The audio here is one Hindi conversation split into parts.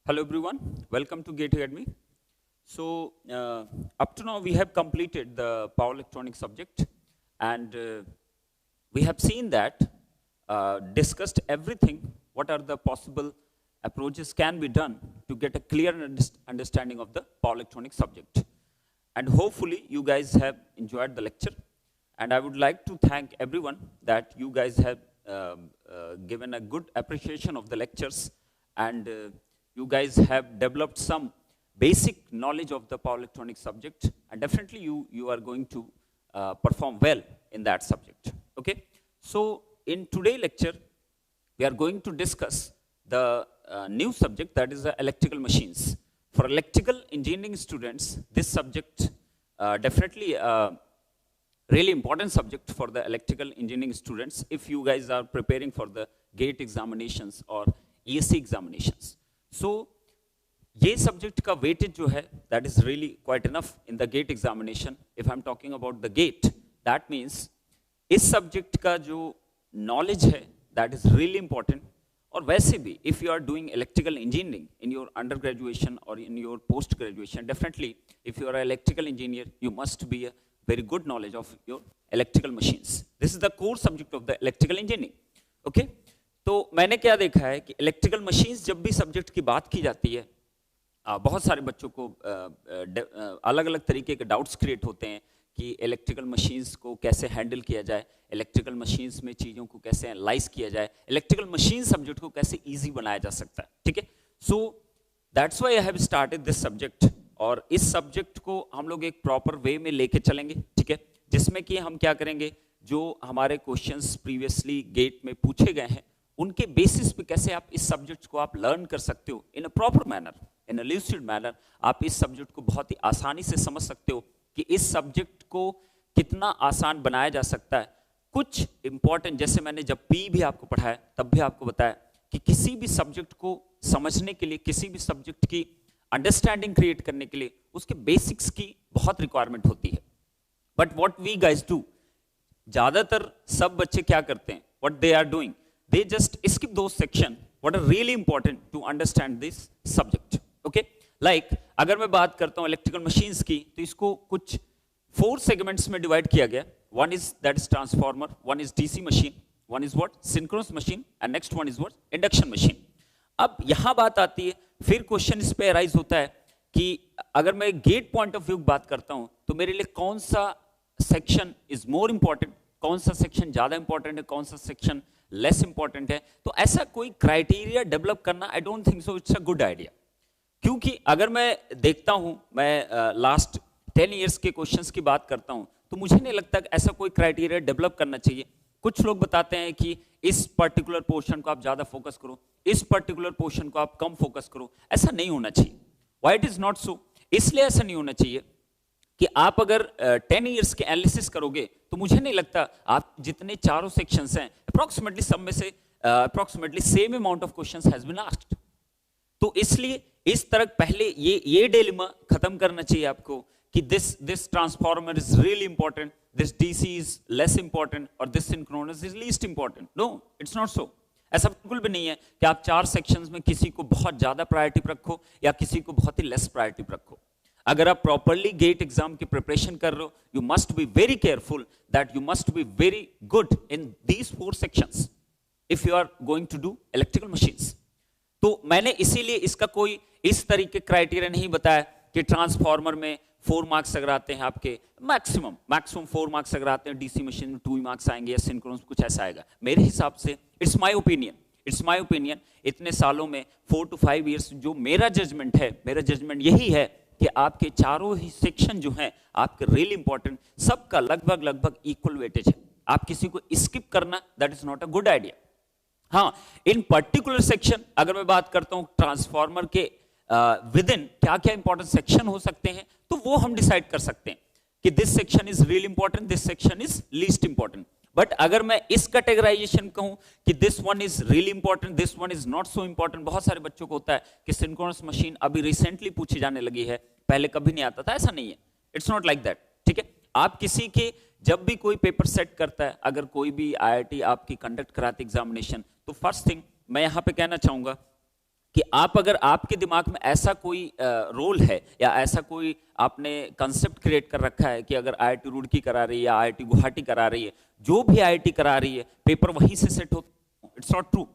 Hello everyone, welcome to Gate Academy. Up to now we have completed the power electronics subject and we have seen that, discussed everything, what are the possible approaches can be done to get a clear understanding of the power electronics subject. And hopefully you guys have enjoyed the lecture, and I would like to thank everyone that you guys have given a good appreciation of the lectures, and you guys have developed some basic knowledge of the power electronics subject, and definitely you are going to perform well in that subject. Okay, so in today's lecture we are going to discuss the new subject, that is the electrical machines. For electrical engineering students, this subject definitely really important subject for the electrical engineering students if you guys are preparing for the GATE examinations or ESC examinations. So ये subject का weightage जो है, that is really quite enough in the GATE examination. If I'm talking about the GATE, that means इस subject का जो knowledge है, that is really important. और वैसे भी if you are doing electrical engineering in your undergraduation or in your post graduation, definitely if you are an electrical engineer, you must be a very good knowledge of your electrical machines. This is the core subject of the electrical engineering. Okay, तो मैंने क्या देखा है कि इलेक्ट्रिकल मशीन्स जब भी सब्जेक्ट की बात की जाती है, बहुत सारे बच्चों को अलग अलग तरीके के डाउट्स क्रिएट होते हैं कि इलेक्ट्रिकल मशीन्स को कैसे हैंडल किया जाए, इलेक्ट्रिकल मशीन्स में चीज़ों को कैसे एनालाइज किया जाए, इलेक्ट्रिकल मशीन सब्जेक्ट को कैसे इजी बनाया जा सकता है. ठीक है, so that's why I have started this subject. और इस सब्जेक्ट को हम लोग एक प्रॉपर वे में लेके चलेंगे. ठीक है, जिसमें कि हम क्या करेंगे, जो हमारे क्वेश्चंस प्रीवियसली गेट में पूछे गए हैं उनके बेसिस पे कैसे आप इस सब्जेक्ट को आप लर्न कर सकते हो in a proper manner, in a lucid manner. आप इस सब्जेक्ट को बहुत ही आसानी से समझ सकते हो कि इस सब्जेक्ट को कितना आसान बनाया जा सकता है. कुछ इंपॉर्टेंट, जैसे मैंने जब पी भी आपको पढ़ाया तब भी आपको बताया कि किसी भी सब्जेक्ट को समझने के लिए, किसी भी सब्जेक्ट की अंडरस्टैंडिंग क्रिएट करने के लिए उसके बेसिक्स की बहुत रिक्वायरमेंट होती है. But what we guys do, ज्यादातर सब बच्चे क्या करते हैं, what they are doing, they just skip those section what are really important to understand this subject. Okay, like अगर मैं बात करता हूँ इलेक्ट्रिकल मशीन्स की, तो इसको कुछ 4 सेगमेंट्स में डिवाइड किया गया. One is that is transformer, one is DC machine, one is what synchronous machine, and next one is what induction machine. अब यहां बात आती है, फिर क्वेश्चन इस पे अराइज होता है कि अगर मैं गेट पॉइंट ऑफ व्यू बात करता हूं तो मेरे लिए कौन सा सेक्शन इज मोर इंपॉर्टेंट, कौन सा सेक्शन ज्यादा इंपॉर्टेंट है, कौन सा सेक्शन लेस इंपॉर्टेंट है. तो ऐसा कोई क्राइटेरिया डेवलप करना, I don't think so it's a good idea. क्योंकि अगर मैं देखता हूं, मैं लास्ट 10 इयर्स के क्वेश्चंस की बात करता हूं, तो मुझे नहीं लगता कि ऐसा कोई क्राइटेरिया डेवलप करना चाहिए. कुछ लोग बताते हैं कि इस पर्टिकुलर पोर्शन को आप ज्यादा फोकस करो, इस पर्टिकुलर पोर्शन को आप कम फोकस करो. ऐसा नहीं होना चाहिए. Why it is not so, इसलिए ऐसा नहीं होना चाहिए कि आप अगर 10 इयर्स के एनालिसिस करोगे तो मुझे नहीं लगता आप जितने चारों सेक्शंस हैं अप्रोक्सीमेटली सब में से approximately same amount of questions has been asked. तो इसलिए इस तरह पहले ये डिलेमा खत्म करना चाहिए आपको कि this transformer is really important, this DC is less important और this synchronous is least important. No, it's not so. ऐसा बिल्कुल भी नहीं है कि आप 4 सेक्शंस में किसी को बहुत ज्यादा प्रायोरिटी पर रखो या किसी को बहुत ही लेस प्रायोरिटी पर रखो. अगर आप प्रॉपरली गेट एग्जाम की प्रिपरेशन कर रहे हो, you must be very careful that you must be very good in these 4 sections if you are going to do electrical machines. तो मैंने इसीलिए इसका कोई इस तरीके क्राइटेरिया नहीं बताया कि ट्रांसफार्मर में 4 मार्क्स अगर आते हैं आपके, मैक्सिमम 4 मार्क्स अगर आते हैं, डीसी मशीन में 2 मार्क्स आएंगे या सिंक्रोनस कुछ ऐसा आएगा. मेरे हिसाब से इट्स माय ओपिनियन, इतने सालों में 4 to 5 इयर्स जो मेरा जजमेंट है, मेरा जजमेंट यही है कि आपके चारों ही सेक्शन जो हैं आपके रियली इंपॉर्टेंट, सबका लगभग इक्वल वेटेज है. आप किसी को स्किप करना, that is not a good idea. हाँ, इन पर्टिकुलर सेक्शन अगर मैं बात करता हूं ट्रांसफार्मर के विद इन क्या क्या इंपॉर्टेंट सेक्शन हो सकते हैं, तो वो हम डिसाइड कर सकते हैं कि this section is really important, this section is least important. But अगर मैं इस कैटेगराइजेशन कहूं कि this one is really important, this one is not so important, बहुत सारे बच्चों को होता है कि सिंक्रोनस मशीन अभी रिसेंटली पूछी जाने लगी है, पहले कभी नहीं आता था. ऐसा नहीं है, इट्स नॉट लाइक दैट. ठीक है, आप किसी के जब भी कोई पेपर सेट करता है, अगर कोई भी आईआईटी आपकी कंडक्ट कराती एग्जामिनेशन, तो फर्स्ट थिंग मैं यहां पे कहना चाहूंगा कि आप अगर आपके दिमाग में ऐसा कोई रोल है या ऐसा कोई आपने कंसेप्ट क्रिएट कर रखा है कि अगर आईआईटी रुड़की करा रही है या आईआईटी गुवाहाटी करा रही है, जो भी आईआईटी करा रही है पेपर वहीं से सेट हो, इट्स नॉट ट्रू।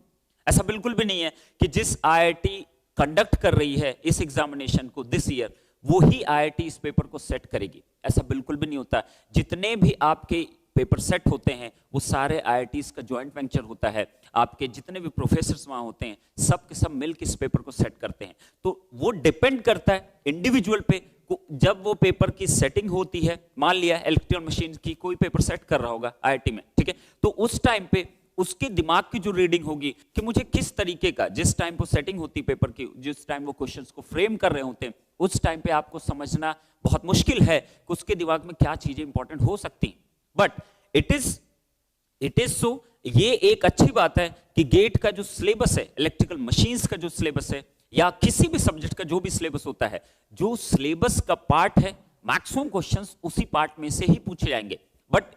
ऐसा बिल्कुल भी नहीं है कि जिस आईआईटी कंडक्ट कर रही है इस एग्जामिनेशन को दिस ईयर, वो ही आईआईटी इस पेपर को सेट करेगी, ऐसा बिल्कुल भी नहीं होता। जितने भी आपके पेपर सेट होते हैं वो सारे आईआईटीज का जॉइंट वेंचर होता है, आपके जितने भी प्रोफेसर्स वहां होते हैं सब के सब मिलकर इस पेपर को सेट करते हैं। तो वो डिपेंड करता है इंडिविजुअल पे। जब वो पेपर की सेटिंग होती है, मान लिया इलेक्ट्रॉन मशीन की कोई पेपर सेट कर रहा होगा आईआईटी में, ठीक है, तो उस टाइम पे उसके दिमाग की जो रीडिंग होगी कि मुझे किस तरीके का, जिस टाइम पर सेटिंग होती पेपर की, जिस टाइम वो क्वेश्चंस को फ्रेम कर रहे होते हैं, उस टाइम पे आपको समझना बहुत मुश्किल है कि उसके दिमाग में क्या चीजें इंपॉर्टेंट हो सकती हैं। बट इट इज सो, ये एक अच्छी बात है कि गेट का जो सिलेबस है, इलेक्ट्रिकल मशीन्स का जो सिलेबस है या किसी भी सब्जेक्ट का जो भी सिलेबस होता है, जो सिलेबस का पार्ट है मैक्सिमम क्वेश्चंस उसी पार्ट में से ही पूछे जाएंगे। बट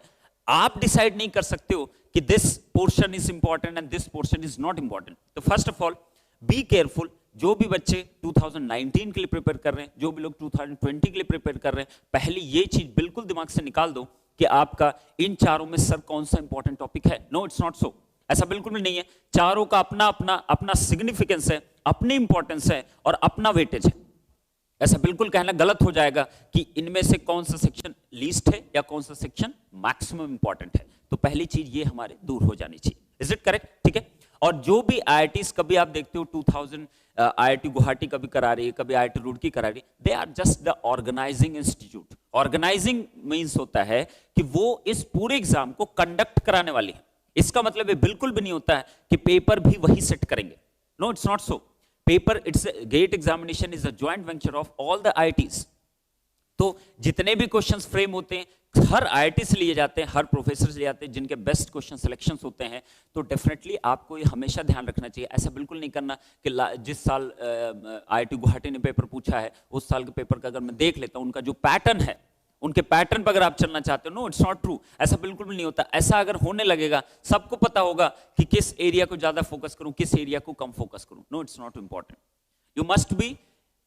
आप डिसाइड नहीं कर सकते हो कि this portion is important and this portion is not important. तो first of all be careful. जो भी बच्चे 2019 के लिए प्रिपेयर कर रहे हैं, जो भी लोग 2020 के लिए प्रिपेयर कर रहे हैं, पहले ये चीज बिल्कुल दिमाग से निकाल दो कि आपका इन चारों में सर कौन सा इंपॉर्टेंट टॉपिक है। नो, इट्स नॉट सो, ऐसा बिल्कुल भी नहीं है। चारों का अपना अपना अपना सिग्निफिकेंस है, अपनी इंपॉर्टेंस है और अपना वेटेज है। ऐसा बिल्कुल कहना गलत हो जाएगा कि इनमें से कौन सा सेक्शन लीस्ट है या कौन सा सेक्शन मैक्सिमम इंपॉर्टेंट है। तो पहली चीज ये हमारे दूर हो जानी चाहिए। Is it correct? ठीक है। और जो भी आईआईटीज कभी आप देखते हो 2000 आईआईटी गुवाहाटी कभी करा रही है, कभी आईआईटी रुड़की करा रही है, they are just the organizing institute. Organizing means होता है कि वो इस पूरे एग्जाम को कंडक्ट कराने वाली है। इसका मतलब ये बिल्कुल भी नहीं होता है कि पेपर भी वही सेट करेंगे। No, it's not so. Paper, it's GATE examination is a joint venture of all the IITs. तो जितने भी क्वेश्चंस फ्रेम होते हैं हर आईआईटी से लिए जाते हैं, हर प्रोफेसर से लिए जाते हैं, जिनके बेस्ट क्वेश्चन सिलेक्शंस होते हैं। तो डेफिनेटली आपको ये हमेशा ध्यान रखना चाहिए। ऐसा बिल्कुल नहीं करना कि जिस साल आईआईटी गुवाहाटी ने पेपर पूछा है उस साल के पेपर का अगर मैं देख लेता हूं, उनका जो पैटर्न है, उनके पैटर्न पर अगर आप चलना चाहते हो, नो इट्स नॉट ट्रू। ऐसा बिल्कुल भी नहीं होता। ऐसा अगर होने लगेगा, सबको पता होगा कि किस एरिया को ज्यादा फोकस करूं, किस एरिया को कम फोकस करूं। No, it's not important. You must be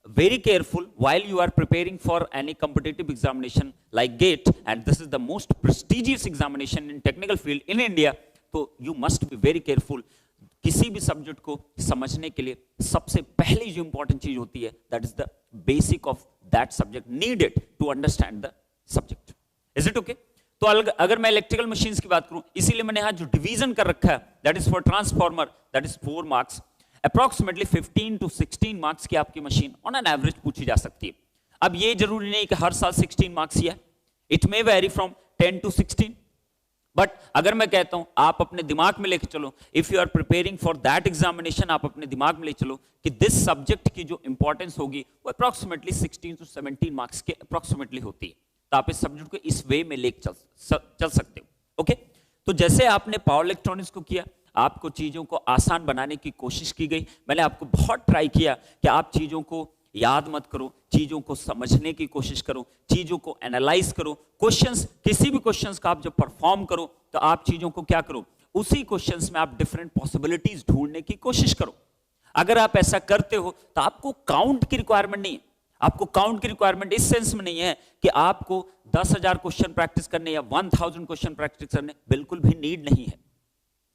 very careful while you are preparing for any competitive examination like GATE, and this is the most prestigious examination in technical field in India. तो you must be very careful। किसी भी सब्जेक्ट को समझने के लिए सबसे पहली जो इंपॉर्टेंट चीज होती है, that is the basic of that subject needed to understand the subject। Is it okay? तो अगर मैं इलेक्ट्रिकल मशीन्स की बात करूं, इसीलिए मैंने यहां जो डिवीजन कर रखा है, that is for transformer, that is 4 marks। Approximately 15 to 16 marks की आपकी मशीन ऑन एन एवरेज पूछी जा सकती है। अब ये जरूरी नहीं कि हर साल 16 मार्क्स ही है, it may very from 10 to 16। But अगर मैं कहता हूं आप अपने दिमाग में लेके चलो, if you are preparing for that examination, आप अपने दिमाग में ले चलो कि दिस सब्जेक्ट की जो इंपॉर्टेंस होगी वो अप्रोक्सीमेटली 16 to 17 मार्क्स के अप्रोक्सीमेटली होती है। तो आप इस सब्जेक्ट को इस वे में लेके चल सकते हो। ओके, तो जैसे आपने पावर इलेक्ट्रॉनिक्स को किया, आपको चीजों को आसान बनाने की कोशिश की गई। मैंने आपको बहुत ट्राई किया कि आप चीजों को याद मत करो, चीजों को समझने की कोशिश करो, चीजों को एनालाइज करो। क्वेश्चंस, किसी भी क्वेश्चंस का आप जब परफॉर्म करो तो आप चीजों को क्या करो, उसी क्वेश्चंस में आप डिफरेंट पॉसिबिलिटीज ढूंढने की कोशिश करो। अगर आप ऐसा करते हो तो आपको काउंट की रिक्वायरमेंट नहीं है। आपको काउंट की रिक्वायरमेंट इस सेंस में नहीं है कि आपको 10,000 क्वेश्चन प्रैक्टिस करने या 1000 क्वेश्चन प्रैक्टिस करने, बिल्कुल भी नीड नहीं है।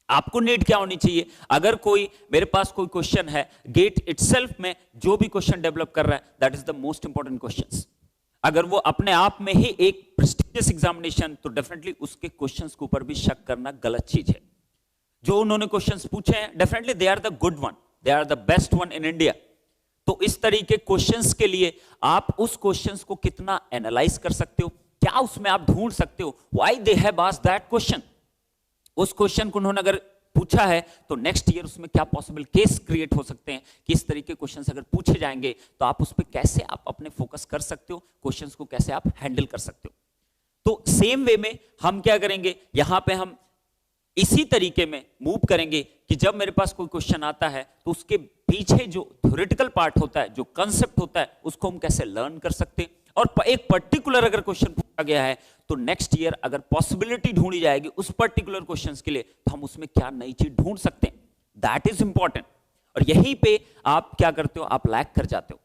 आपको नीड क्या होनी चाहिए, अगर कोई मेरे पास कोई क्वेश्चन है, गेट इटसेल्फ में जो भी क्वेश्चन डेवलप कर रहा है, that is the most important questions. अगर वो अपने आप में ही एक प्रेस्टिजियस एग्जामिनेशन, तो डेफिनेटली उसके क्वेश्चंस के ऊपर भी शक करना गलत चीज है। जो उन्होंने क्वेश्चंस पूछे हैं, definitely they are the good one, they are the best one in India. तो इस तरीके क्वेश्चंस के लिए आप उस क्वेश्चंस को कितना एनालाइज कर सकते हो, क्या उसमें आप ढूंढ सकते हो, why they have asked that question. उस क्वेश्चन को उन्होंने अगर पूछा है तो नेक्स्ट ईयर उसमें क्या पॉसिबल केस क्रिएट हो सकते हैं कि इस तरीके क्वेश्चंस अगर पूछे जाएंगे तो आप उस पर कैसे आप अपने फोकस कर सकते हो, क्वेश्चंस को कैसे आप हैंडल कर सकते हो। तो सेम वे में हम क्या करेंगे, यहां पे हम इसी तरीके में मूव करेंगे कि जब मेरे पास कोई क्वेश्चन आता है तो उसके पीछे जो थ्योरेटिकल पार्ट होता है, जो कंसेप्ट होता है, उसको हम कैसे लर्न कर सकते हैं। और एक पर्टिकुलर अगर क्वेश्चन पूछा गया है तो नेक्स्ट ईयर अगर पॉसिबिलिटी ढूंढी जाएगी उस पर्टिकुलर क्वेश्चन के लिए, तो हम उसमें क्या नई चीज ढूंढ सकते हैं, दैट इज इंपॉर्टेंट। और यहीं पे आप क्या करते हो, आप लैग कर जाते हो।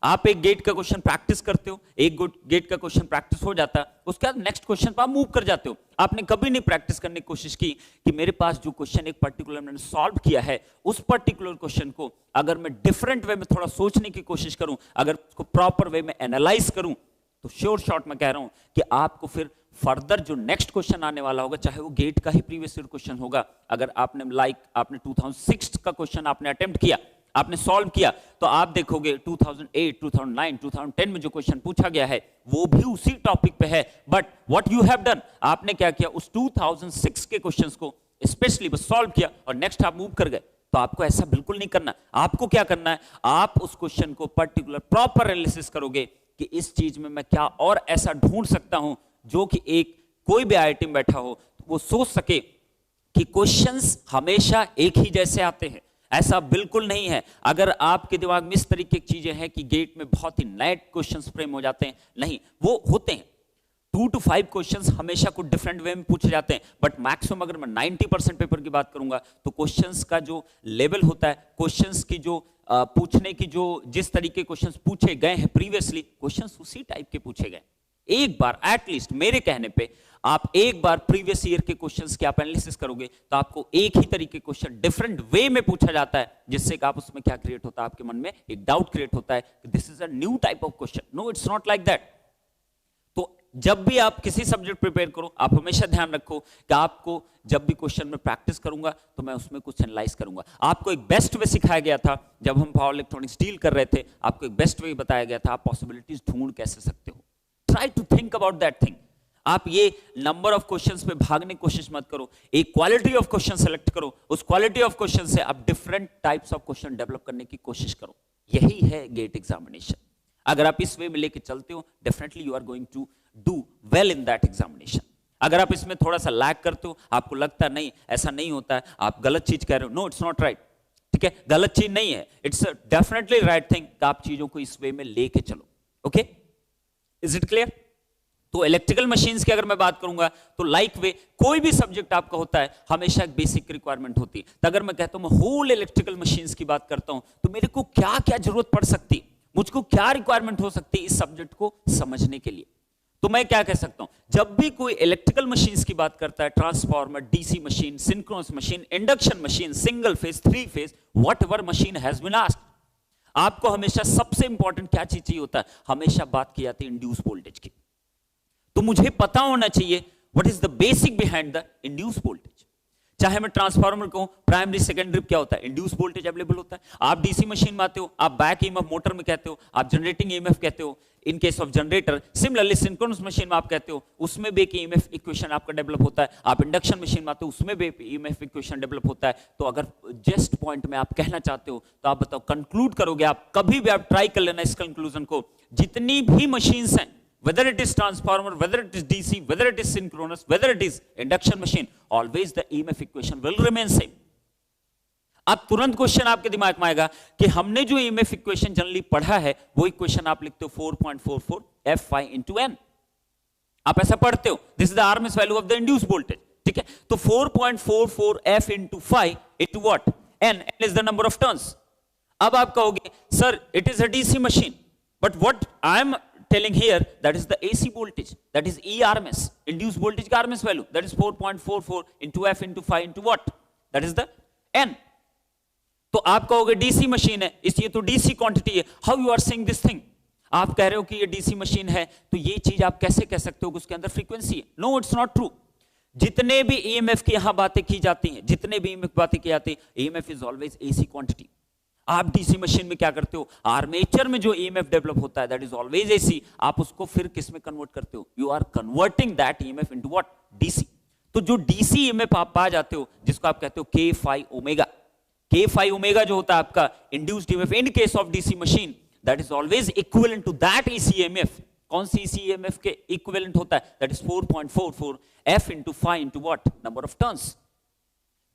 आप एक गेट का क्वेश्चन प्रैक्टिस करते हो, एक गेट का क्वेश्चन प्रैक्टिस हो जाता है, उसके बाद नेक्स्ट क्वेश्चन पर आप मूव कर जाते हो। आपने कभी नहीं प्रैक्टिस करने की कोशिश की कि मेरे पास जो क्वेश्चन एक पर्टिकुलर मैंने सॉल्व किया है, उस पर्टिकुलर क्वेश्चन को अगर मैं डिफरेंट वे में थोड़ा सोचने की कोशिश करूं, अगर उसको प्रॉपर वे में एनालाइज करूं, तो श्योर शॉर्ट में कह रहा हूं कि आपको फिर फर्दर जो नेक्स्ट क्वेश्चन आने वाला होगा, चाहे वो गेट का ही प्रीवियस ईयर क्वेश्चन होगा, अगर आपने 2006 का क्वेश्चन आपने अटेम्प्ट किया, आपने सॉल्व किया, तो आप देखोगे 2008, 2009, 2010 में जो क्वेश्चन पूछा गया है वो भी उसी टॉपिक पे है। But what you have done, आपने क्या किया, उस 2006 के क्वेश्चंस को स्पेशली बस सॉल्व किया और नेक्स्ट आप मूव कर गए। तो आपको ऐसा बिल्कुल नहीं करना। आपको क्या करना है, आप उस क्वेश्चन को पर्टिकुलर प्रॉपर एनालिसिस करोगे कि इस चीज में मैं क्या और ऐसा ढूंढ सकता हूं जो कि एक कोई भी आईआईटी में बैठा हो वो सोच सके कि क्वेश्चंस हमेशा एक ही जैसे आते हैं। ऐसा बिल्कुल नहीं है। अगर आपके दिमाग में इस तरीके की चीजें हैं कि गेट में बहुत ही नए क्वेश्चंस फ्रेम हो जाते हैं, नहीं, वो होते हैं 2 to 5 क्वेश्चंस हमेशा कुछ डिफरेंट वे में पूछे जाते हैं, बट मैक्सिमम अगर मैं 90% पेपर की बात करूंगा तो क्वेश्चंस का जो लेवल होता है, क्वेश्चंस की जो पूछने की जो जिस तरीके क्वेश्चंस पूछे गए हैं प्रीवियसली, क्वेश्चंस उसी टाइप के पूछे गए। एक बार एटलीस्ट मेरे कहने पे आप एक बार प्रीवियस ईयर के क्वेश्चंस की आप एनालिसिस करोगे तो आपको एक ही तरीके क्वेश्चन डिफरेंट वे में पूछा जाता है, जिससे कि आप उसमें क्या क्रिएट होता है, आपके मन में एक डाउट क्रिएट होता है कि this is a new type of question. No, it's not like that. तो जब भी आप किसी सब्जेक्ट प्रिपेयर करो, आप हमेशा ध्यान रखो कि आपको जब भी क्वेश्चन में प्रैक्टिस करूंगा तो मैं उसमें कुछ एनालाइज करूंगा। आपको एक बेस्ट वे सिखाया गया था जब हम पावर इलेक्ट्रॉनिक्स डील कर रहे थे, आपको एक बेस्ट वे बताया गया था आप पॉसिबिलिटीज ढूंढ कैसे सकते हो। Try to think about that thing. आप ये नंबर ऑफ क्वेश्चंस पे भागने की कोशिश मत करो, एक क्वालिटी ऑफ क्वेश्चन सेलेक्ट करो, उस क्वालिटी ऑफ क्वेश्चन से आप different types of question develop करने की कोशिश करो। यही है गेट एग्जामिनेशन। अगर आप इस वे में लेके चलते हो, definitely you are going to do well in that examination. अगर आप इसमें थोड़ा सा लैग करते हो, आपको लगता है नहीं ऐसा नहीं होता है, आप गलत चीज कह रहे हो, नो इट्स नॉट राइट, ठीक है, गलत चीज नहीं है, इट्स डेफिनेटली राइट थिंग कि आप चीजों को इस वे में लेके चलो। Okay, is it clear? तो इलेक्ट्रिकल मशीन्स की अगर मैं बात करूंगा तो लाइक वे कोई भी सब्जेक्ट आपका होता है हमेशा एक बेसिक रिक्वायरमेंट होती है। तो अगर मैं कहता हूं मैं होल इलेक्ट्रिकल मशीन्स की बात करता हूं तो मेरे को क्या क्या जरूरत पड़ सकती, मुझको क्या रिक्वायरमेंट हो सकती है इस सब्जेक्ट को समझने के लिए। तो मैं क्या कह सकता हूं, जब भी कोई इलेक्ट्रिकल मशीन्स की बात करता है, transformer, DC machine, synchronous machine, induction machine, single phase, 3 phase, whatever machine has been asked, आपको हमेशा सबसे इंपॉर्टेंट क्या चीज चाहिए होता है, हमेशा बात की जाती है इंड्यूस वोल्टेज की। तो मुझे पता होना चाहिए what is the basic behind the induce voltage. चाहे मैं ट्रांसफार्मर कहूं, प्राइमरी सेकेंडरी क्या होता है, इंड्यूस वोल्टेज अवेलेबल होता है। आप डीसी मशीन में आते हो, आप बैक ईएमएफ मोटर में कहते हो, आप जनरेटिंग ईएमएफ कहते हो इन case of generator. Similarly synchronous machine में आप कहते हो, उसमें भी एक ईएमएफ इक्वेशन आपका डेवलप होता है। आप इंडक्शन मशीन में आते हो, उसमें भी ईएमएफ इक्वेशन डेवलप होता है। तो अगर जस्ट पॉइंट में आप कहना चाहते हो तो आप बताओ, कंक्लूड करोगे आप, कभी भी आप ट्राई कर लेना इस कंक्लूजन को, जितनी भी मशीन्स हैं, whether it is transformer, whether it is DC, whether it is synchronous, whether it is induction machine, always the EMF equation will remain same. अब तुरंत क्वेश्चन आपके दिमाग में आएगा कि हमने जो EMF इक्वेशन जनरली पढ़ा है वो इक्वेशन आप लिखते हो 4.44 F phi into N। आप ऐसा पढ़ते हो, this is the RMS value of the induce voltage, ठीक है। तो 4.44 F into phi into what? N is the number of turns। अब आप कहोगे sir it is a DC machine, but what I am telling here that is the AC voltage, that is ERMS, induced voltage का RMS value, that is 4.44 into F into phi into what, that is the N। तो आप कहोगे DC मशीन है इसलिए तो DC क्वांटिटी है। How you are saying this thing? आप कह रहे हो कि ये DC मशीन है तो ये चीज आप कैसे कह सकते हो कि उसके अंदर फ्रीक्वेंसी है? No, it's not true। जितने भी EMF की यहां बातें की जाती हैं, जितने भी EMF बातें की जाती है, EMF is always AC quantity. आप डीसी मशीन में क्या करते हो, आर्मेचर में जो ईएमएफ डेवलप होता है दैट इज ऑलवेज एसी, आप उसको फिर किस में कन्वर्ट करते हो, you are converting that EMF into what, DC. तो जो डीसी ईएमएफ आप पा जाते हो जिसको आप कहते हो K phi omega, K phi omega जो होता है आपका induced EMF in case of DC machine, that is always equivalent to that AC EMF. कौन सी एसी ईएमएफ के इक्विवेलेंट होता है, that is 4.44 F into phi into what, number of turns.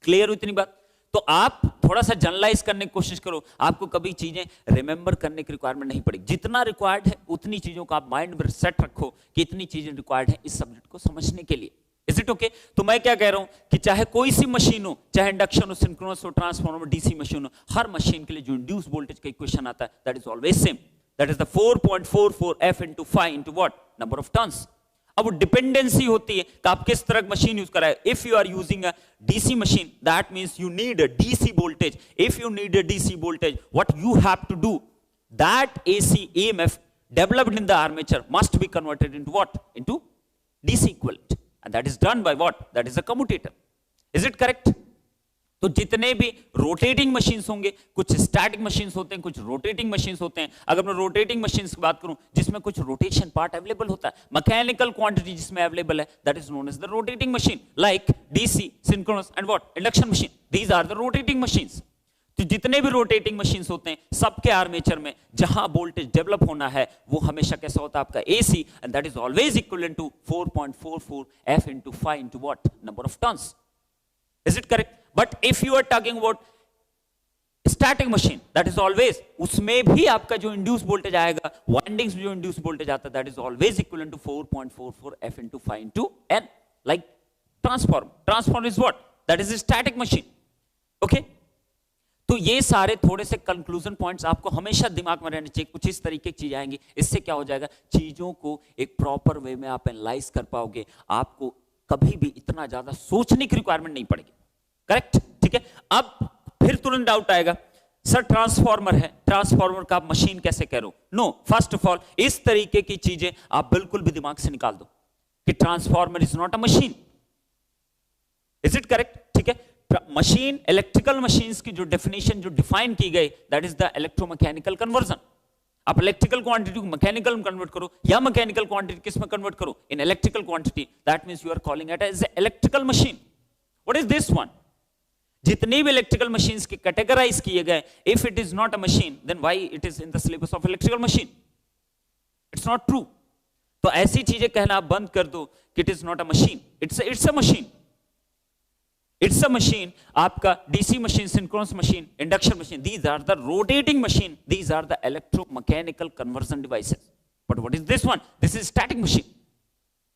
Clear हो इतनी बात? तो आप थोड़ा सा जनरलाइज करने की कोशिश करो, आपको कभी चीजें रिमेंबर करने की रिक्वायरमेंट नहीं पड़ेगी। जितना रिक्वायर्ड है उतनी चीजों को आप माइंड में सेट रखो कि इतनी चीजें रिक्वायर्ड है इस सब्जेक्ट को समझने के लिए। Is it okay? तो मैं क्या कह रहा हूं कि चाहे कोई सी मशीन हो, चाहे इंडक्शन हो, सिंक्रोनस हो, ट्रांसफार्मर, डीसी मशीन हो, हर मशीन के लिए जो इंड्यूस वोल्टेज का इक्वेशन आता है that is always same, that is the 4.44 F into phi into what? Number of turns. अब वो डिपेंडेंसी होती है कि आप किस तरह की मशीन यूज कर रहे हैं। If you are using a DC machine that means you need a DC voltage. If you need a DC voltage what you have to do, that AC EMF developed in the armature must be converted into what? Into DC equivalent, and that is done by what? That is a commutator. Is it correct? तो जितने भी रोटेटिंग मशीन्स होंगे, कुछ स्टैटिक मशीन्स होते हैं, कुछ रोटेटिंग मशीन्स होते हैं। अगर मैं रोटेटिंग मशीन्स की बात करूं जिसमें कुछ रोटेशन पार्ट अवेलेबल होता है, मैकेनिकल क्वांटिटी जिसमें अवेलेबल है, that is known as the rotating machine, like DC, synchronous and what? Induction machine. These are the rotating machines. तो जितने भी रोटेटिंग मशीन्स होते हैं सबके आर्मेचर में जहां वोल्टेज डेवलप होना है वो हमेशा कैसा होता है? आपका AC, and that is always equivalent to 4.44 F into phi into what? Number of turns. Is it correct? But if you are talking about static machine, that is always, उसमें भी आपका जो इंड्यूस वोल्टेज आएगा, वाइंडिंग्स में जो इंड्यूस वोल्टेज आता है that is always equivalent to 4.44 F into phi into N, like transformer is what? That is a static machine. Okay? तो ये सारे थोड़े से कंक्लूजन पॉइंट्स आपको हमेशा दिमाग में रहने चाहिए। कुछ इस तरीके की चीजें आएंगी, इससे क्या हो जाएगा, चीजों को एक प्रॉपर वे में आप एनालाइज कर पाओगे, आपको कभी भी इतना ज्यादा सोचने की रिक्वायरमेंट नहीं पड़ेगी। करेक्ट? ठीक है। अब फिर तुरंत डाउट आएगा, सर ट्रांसफार्मर है, ट्रांसफार्मर का मशीन कैसे करो? नो, फर्स्ट ऑफ ऑल इस तरीके की चीजें आप बिल्कुल भी दिमाग से निकाल दो कि transformer is not a machine. Is it correct? ठीक है। मशीन, इलेक्ट्रिकल मशीन्स की जो डेफिनेशन जो डिफाइन की गई that is the electromechanical conversion. आप इलेक्ट्रिकल क्वांटिटी को मैकेनिकल में कन्वर्ट करो या मैकेनिकल क्वांटिटी किस में कन्वर्ट करो? In electrical quantity. That means you are calling it as electrical machine. What is this one? जितनी भी इलेक्ट्रिकल मशीन्स के कैटेगराइज किए गए, if it is not a machine then why it is in the syllabus of electrical machine? It's not true. तो ऐसी चीजें कहना आप बंद कर दो कि it is not a machine. It's a machine. It's a machine. आपका DC machine, synchronous machine, induction machine, these are the rotating machine. These are the electromechanical conversion devices. But what is this one? This is static machine.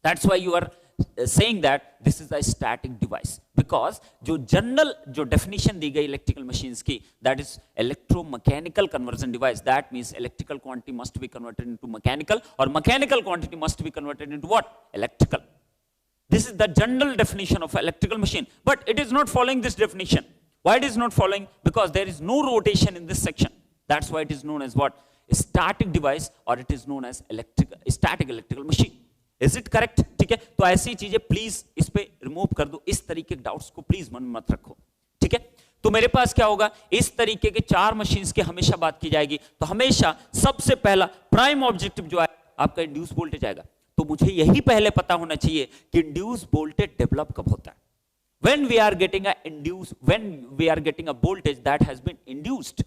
That's why you are saying that this is a static device. Because जो general जो definition दी गई electrical machines की, that is electromechanical conversion device. That means electrical quantity must be converted into mechanical, or mechanical quantity must be converted into what? Electrical. This is the general definition of electrical machine, but it is not following this definition. Why it is not following? Because there is no rotation in this section. That's why it is known as what? A static device, or it is known as static electrical machine. Is it correct? ठीक है। तो ऐसी चीजें प्लीज इस पे रिमूव कर दो, इस तरीके के डाउट्स को प्लीज मन में मत रखो। ठीक है। तो मेरे पास क्या होगा, इस तरीके के चार मशीन्स की हमेशा बात की जाएगी। तो हमेशा सबसे पहला प्राइम ऑब्जेक्टिव जो है आपका इंड्यूस वोल्टेज आएगा। तो मुझे यही पहले पता होना चाहिए कि इंड्यूस वोल्टेज डेवलप कब होता है। when we are getting a voltage that has been induced.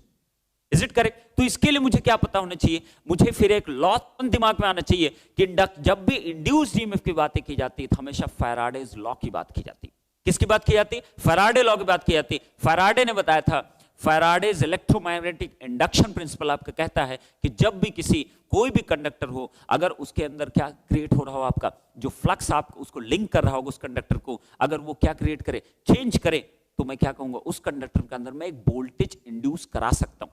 Is it correct? तो इसके लिए मुझे क्या पता होना चाहिए, मुझे फिर एक लॉ दिमाग में आना चाहिए कि जब भी इंड्यूस्ड ईएमएफ की बातें की जाती है तो हमेशा फैराडेज लॉ की बात की जाती है। किसकी बात की जाती है? फैराडे लॉ की बात की जाती है। फैराडे ने बताया था, फैराडेज इलेक्ट्रोमैग्नेटिक इंडक्शन प्रिंसिपल आपका कहता है कि जब भी कोई भी कंडक्टर हो, अगर उसके अंदर क्या क्रिएट हो रहा हो, आपका जो फ्लक्स आप उसको लिंक कर रहा होगा उस कंडक्टर को, अगर वो क्या क्रिएट करे, चेंज करे, तो मैं क्या कहूंगा, उस कंडक्टर के अंदर मैं एक वोल्टेज इंड्यूस करा सकता हूं।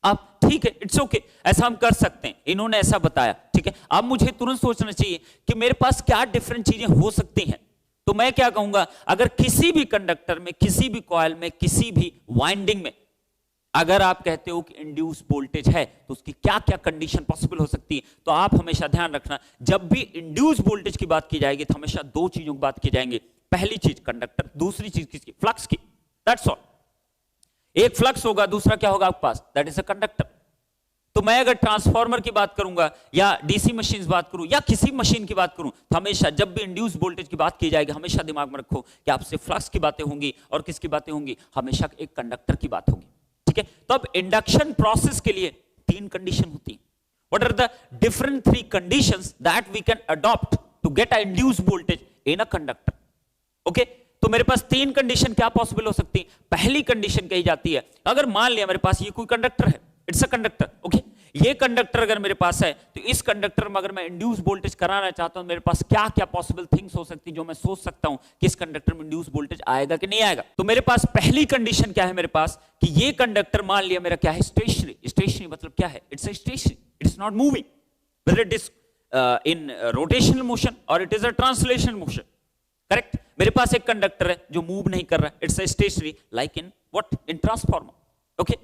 अब ठीक है, इट्स ओके, ऐसा हम कर सकते हैं, इन्होंने ऐसा बताया। ठीक है। अब मुझे तुरंत सोचना चाहिए कि मेरे पास क्या डिफरेंट चीजें हो सकती हैं। तो मैं क्या कहूंगा, अगर किसी भी कंडक्टर में, किसी भी कॉइल में, किसी भी वाइंडिंग में अगर आप कहते हो कि इंड्यूस वोल्टेज है तो उसकी क्या क्या कंडीशन पॉसिबल हो सकती है। तो आप हमेशा ध्यान रखना, जब भी इंड्यूस वोल्टेज की बात की जाएगी तो हमेशा दो चीजों की बात की जाएंगे। पहली चीज कंडक्टर, दूसरी चीज किसकी? फ्लक्स की। That's all. एक फ्लक्स होगा, दूसरा क्या होगा आपके पास? That is a conductor. तो मैं अगर ट्रांसफार्मर की बात करूंगा या डीसी मशीन की बात करूं या किसी मशीन की बात करूं, तो हमेशा जब भी इंड्यूस वोल्टेज की बात की जाएगी हमेशा दिमाग में रखो कि आपसे फ्लक्स की बातें होंगी और किसकी बातें होंगी? हमेशा एक कंडक्टर की बात होगी। ठीक है। तो अब इंडक्शन प्रोसेस के लिए तीन कंडीशन होती है। What are the different three conditions that we can adopt to get a induce voltage in a conductor? Okay. तो मेरे पास तीन कंडीशन क्या पॉसिबल हो सकती है। पहली कंडीशन कही जाती है, अगर मान लिया मेरे पास ये कोई कंडक्टर है, इट्स अ कंडक्टर, ओके, ये कंडक्टर अगर मेरे पास है तो इस कंडक्टर में अगर मैं इंड्यूस वोल्टेज कराना चाहता हूं, मेरे पास क्या क्या पॉसिबल थिंग्स हो सकती जो मैं सोच सकता हूं कि इस कंडक्टर में इंड्यूस वोल्टेज आएगा कि नहीं आएगा। तो मेरे पास पहली कंडीशन क्या है मेरे पास कि ये कंडक्टर मान लिया मेरा क्या है, स्टेशनरी। स्टेशनरी मतलब क्या है, it's stationary, it's not moving, whether it is in rotational motion और it is a translational motion. Correct. मेरे पास एक कंडक्टर है जो मूव नहीं कर रहा है, it's a stationary, like in what, in transformer. Okay,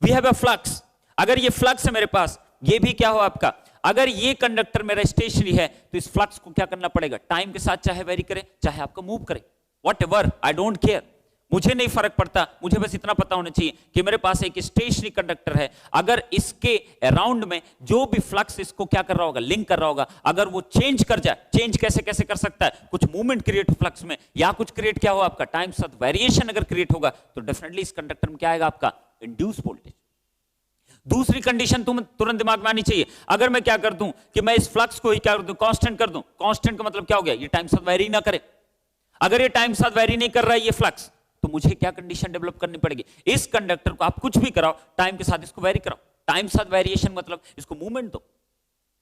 we have a flux. अगर ये फ्लक्स है मेरे पास, ये भी क्या हो आपका, अगर ये कंडक्टर मेरा स्टेशनरी है तो इस फ्लक्स को क्या करना पड़ेगा, टाइम के साथ चाहे वेरी करे चाहे आपका मूव करे, what ever, I don't care, मुझे नहीं फर्क पड़ता। मुझे बस इतना पता होना चाहिए कि मेरे पास एक स्टेशनरी कंडक्टर है, अगर इसके अराउंड में जो भी फ्लक्स इसको क्या कर रहा होगा, लिंक कर रहा होगा, अगर वो चेंज कर जाए, चेंज कैसे कैसे कर सकता है, कुछ मूवमेंट क्रिएट हो फ्लक्स में या कुछ क्रिएट क्या हो आपका टाइम साथ वेरिएशन अगर क्रिएट होगा तो डेफिनेटली इस कंडक्टर में क्या आएगा आपका इंड्यूस वोल्टेज। दूसरी कंडीशन तुम तुरंत दिमाग में आनी चाहिए, अगर मैं क्या कर दूं कि मैं इस फ्लक्स को ही क्या कर दूं, कांस्टेंट कर दूं। कांस्टेंट का मतलब क्या हो गया, ये टाइम साथ वेरी ना करे। अगर ये टाइम साथ वेरी नहीं कर रहा है ये फ्लक्स, तो मुझे क्या कंडीशन डेवलप करनी पड़ेगी, इस कंडक्टर को आप कुछ भी कराओ, टाइम के साथ इसको वेरी कराओ। टाइम साथ वेरिएशन मतलब इसको मूवमेंट दो।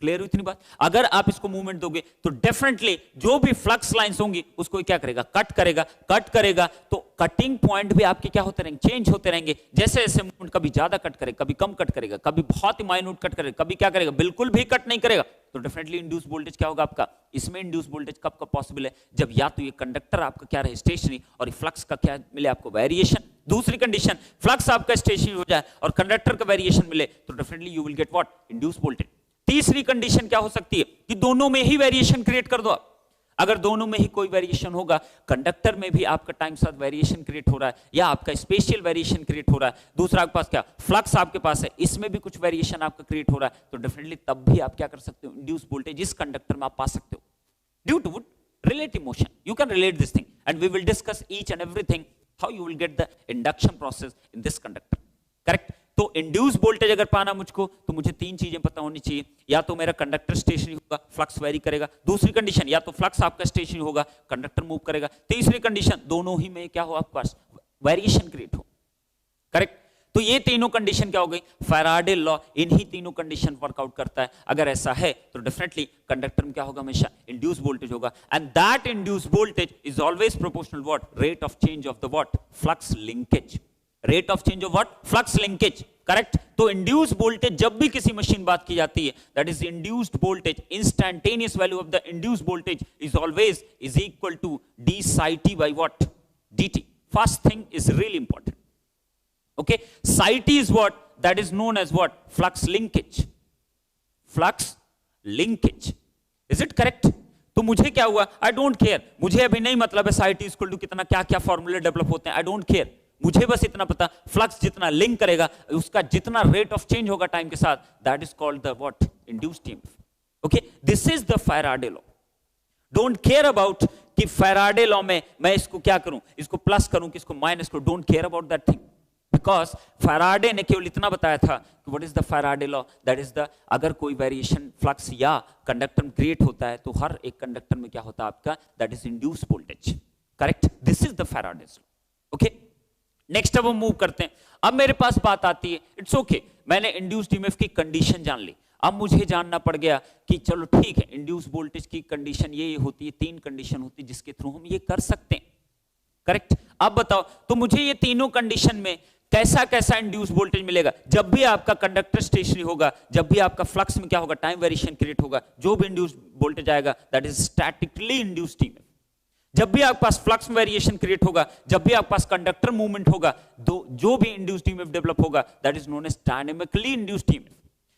क्लियर हुई इतनी बात। अगर आप इसको मूवमेंट दोगे तो डेफिनेटली जो भी फ्लक्स लाइंस होंगी उसको क्या करेगा, कट करेगा। कट करेगा तो कटिंग पॉइंट भी आपके क्या होते रहेंगे, चेंज होते रहेंगे। जैसे जैसे मूवमेंट कभी ज्यादा कट करेगा, कभी कम कट करेगा, कभी बहुत ही माइन्यूट कट करेगा, कभी क्या करेगा बिल्कुल भी कट नहीं करेगा, तो डेफिनेटली इंड्यूस वोल्टेज क्या होगा आपका। इसमें इंड्यूस वोल्टेज कब कब पॉसिबल है, जब या तो ये कंडक्टर आपका क्या रहे स्टेशनरी और फ्लक्स का क्या मिले आपको वेरिएशन। दूसरी कंडीशन, फ्लक्स आपका स्टेशनरी हो जाए और कंडक्टर का वेरिएशन मिले तो definitely you will get what, induce voltage. तीसरी कंडीशन क्या हो सकती है कि दोनों में ही वेरिएशन क्रिएट कर दो आप। अगर दोनों में ही कोई वेरिएशन होगा, कंडक्टर में भी आपका टाइम साथ वेरिएशन क्रिएट हो रहा है या आपका स्पेशियल वेरिएशन क्रिएट हो रहा है, दूसरा आपके पास क्या फ्लक्स आपके पास है, इसमें भी कुछ वेरिएशन आपका क्रिएट हो रहा है, तो डेफिनेटली तब भी आप क्या कर सकते हो, इंड्यूस वोल्टेज इस कंडक्टर में आप पा सकते हो due to relative motion. You can relate this thing and we will discuss each and everything how you will get the induction process in this conductor. Correct? तो इंड्यूस वोल्टेज अगर पाना मुझको तो मुझे तीन चीजें पता होनी चाहिए, या तो मेरा कंडक्टर स्टेशनरी होगा, फ्लक्स वेरी करेगा। दूसरी कंडीशन, या तो फ्लक्स आपका स्टेशनरी होगा, कंडक्टर मूव करेगा। तीसरी कंडीशन, दोनों ही में क्या हो आपके पास वेरिएशन क्रिएट हो। करेक्ट। तो ये तीनों कंडीशन क्या हो गई, फैराडे लॉ इन्हीं तीनों कंडीशन वर्कआउट करता है। अगर ऐसा है तो डेफिनेटली कंडक्टर में क्या होगा, हमेशा इंड्यूस वोल्टेज होगा, and that induce voltage is always proportional what, rate of change of the what, flux linkage. Rate of change of what, flux linkage. Correct. तो इंड्यूस वोल्टेज जब भी किसी मशीन बात की जाती है, that is induced voltage, instantaneous value of the induced voltage is always is equal to d psi t by what, dt. First thing is really important. Okay, psi t is what, that is known as what, flux linkage. Flux linkage, is it correct? तो मुझे क्या हुआ, आई डोंट केयर, मुझे अभी नहीं मतलब है psi t इक्वल टू कितना क्या क्या फॉर्मूले डेवलप होते हैं, आई डोंट केयर। मुझे बस इतना पता, फ्लक्स जितना लिंक करेगा उसका जितना रेट ऑफ चेंज होगा टाइम के साथ, that is called the what, induced EMF. Okay, this is the Faraday law. Don't care about कि फैराडे लॉ में मैं इसको क्या करूं, इसको प्लस करूं कि इसको माइनस करूं, don't care about that thing, because Faraday ने केवल इतना बताया था कि what is the Faraday law, that is the, अगर कोई वेरिएशन फ्लक्स या कंडक्टर में क्रिएट होता है तो हर एक कंडक्टर में क्या होता है आपका, that is induced voltage. Correct, this is the Faraday's law. Okay, next अब हम मूव करते हैं। अब मेरे पास बात आती है, इट्स ओके, मैंने इंड्यूस्ड ईएमएफ की कंडीशन जान ली, अब मुझे जानना पड़ गया कि चलो ठीक है, इंड्यूस वोल्टेज की कंडीशन ये होती है, तीन कंडीशन होती है जिसके थ्रू हम ये कर सकते हैं। करेक्ट। अब बताओ, तो मुझे ये तीनों कंडीशन में कैसा कैसा इंड्यूस वोल्टेज मिलेगा। जब भी आपका कंडक्टर स्टेशनरी होगा, जब भी आपका फ्लक्स में क्या होगा, टाइम वेरिएशन क्रिएट होगा, जो भी इंड्यूस वोल्टेज आएगा that is statically induced EMF. जब भी आपके पास फ्लक्स में वेरिएशन क्रिएट होगा, जब भी आपके पास कंडक्टर मूवमेंट होगा, जो भी इंड्यूस्ड ईएमएफ डेवलप होगा that is known as dynamically induced EMF.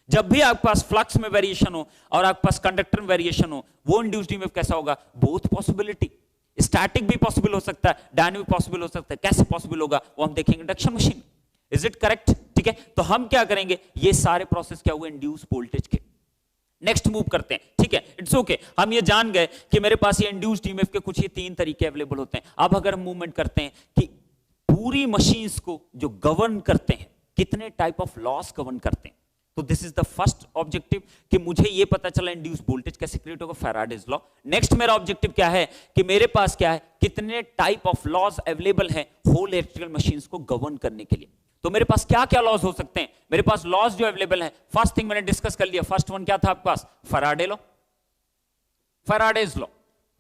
जब भी आपके पास फ्लक्स में वेरिएशन हो और आपके पास कंडक्टर में वेरिएशन हो, वो इंड्यूस्ड ईएमएफ कैसा होगा, बोथ पॉसिबिलिटी, स्टैटिक भी पॉसिबल हो सकता है, डायनेमिक पॉसिबल हो सकता है। कैसे पॉसिबल होगा वो हम देखेंगे induction machine. Is it correct? ठीक है, तो हम क्या करेंगे, ये सारे प्रोसेस क्या हुए इंड्यूस वोल्टेज के। नेक्स्ट मूव करते हैं। ठीक है, इट्स ओके, हम ये जान गए कि मेरे पास ये इंड्यूस्ड ईएमएफ के कुछ ये तीन तरीके अवेलेबल होते हैं। अब अगर हम मूवमेंट करते हैं कि पूरी मशीन्स को जो गवर्न करते हैं, कितने टाइप ऑफ लॉस गवर्न करते हैं, तो this is the first objective कि मुझे ये पता चला इंड्यूस वोल्टेज कैसे क्रिएट होगा, फैराडेज लॉ। नेक्स्ट मेरा ऑब्जेक्टिव क्या है कि मेरे पास क्या है, कितने टाइप ऑफ लॉज अवेलेबल हैं होल इलेक्ट्रिकल मशीन्स को गवर्न करने के लिए। तो मेरे पास क्या क्या लॉज हो सकते हैं? मेरे पास लॉज जो अवेलेबल है, फर्स्ट थिंग मैंने डिस्कस कर लिया। फर्स्ट वन क्या था आपके पास? Faraday law, Faraday's law.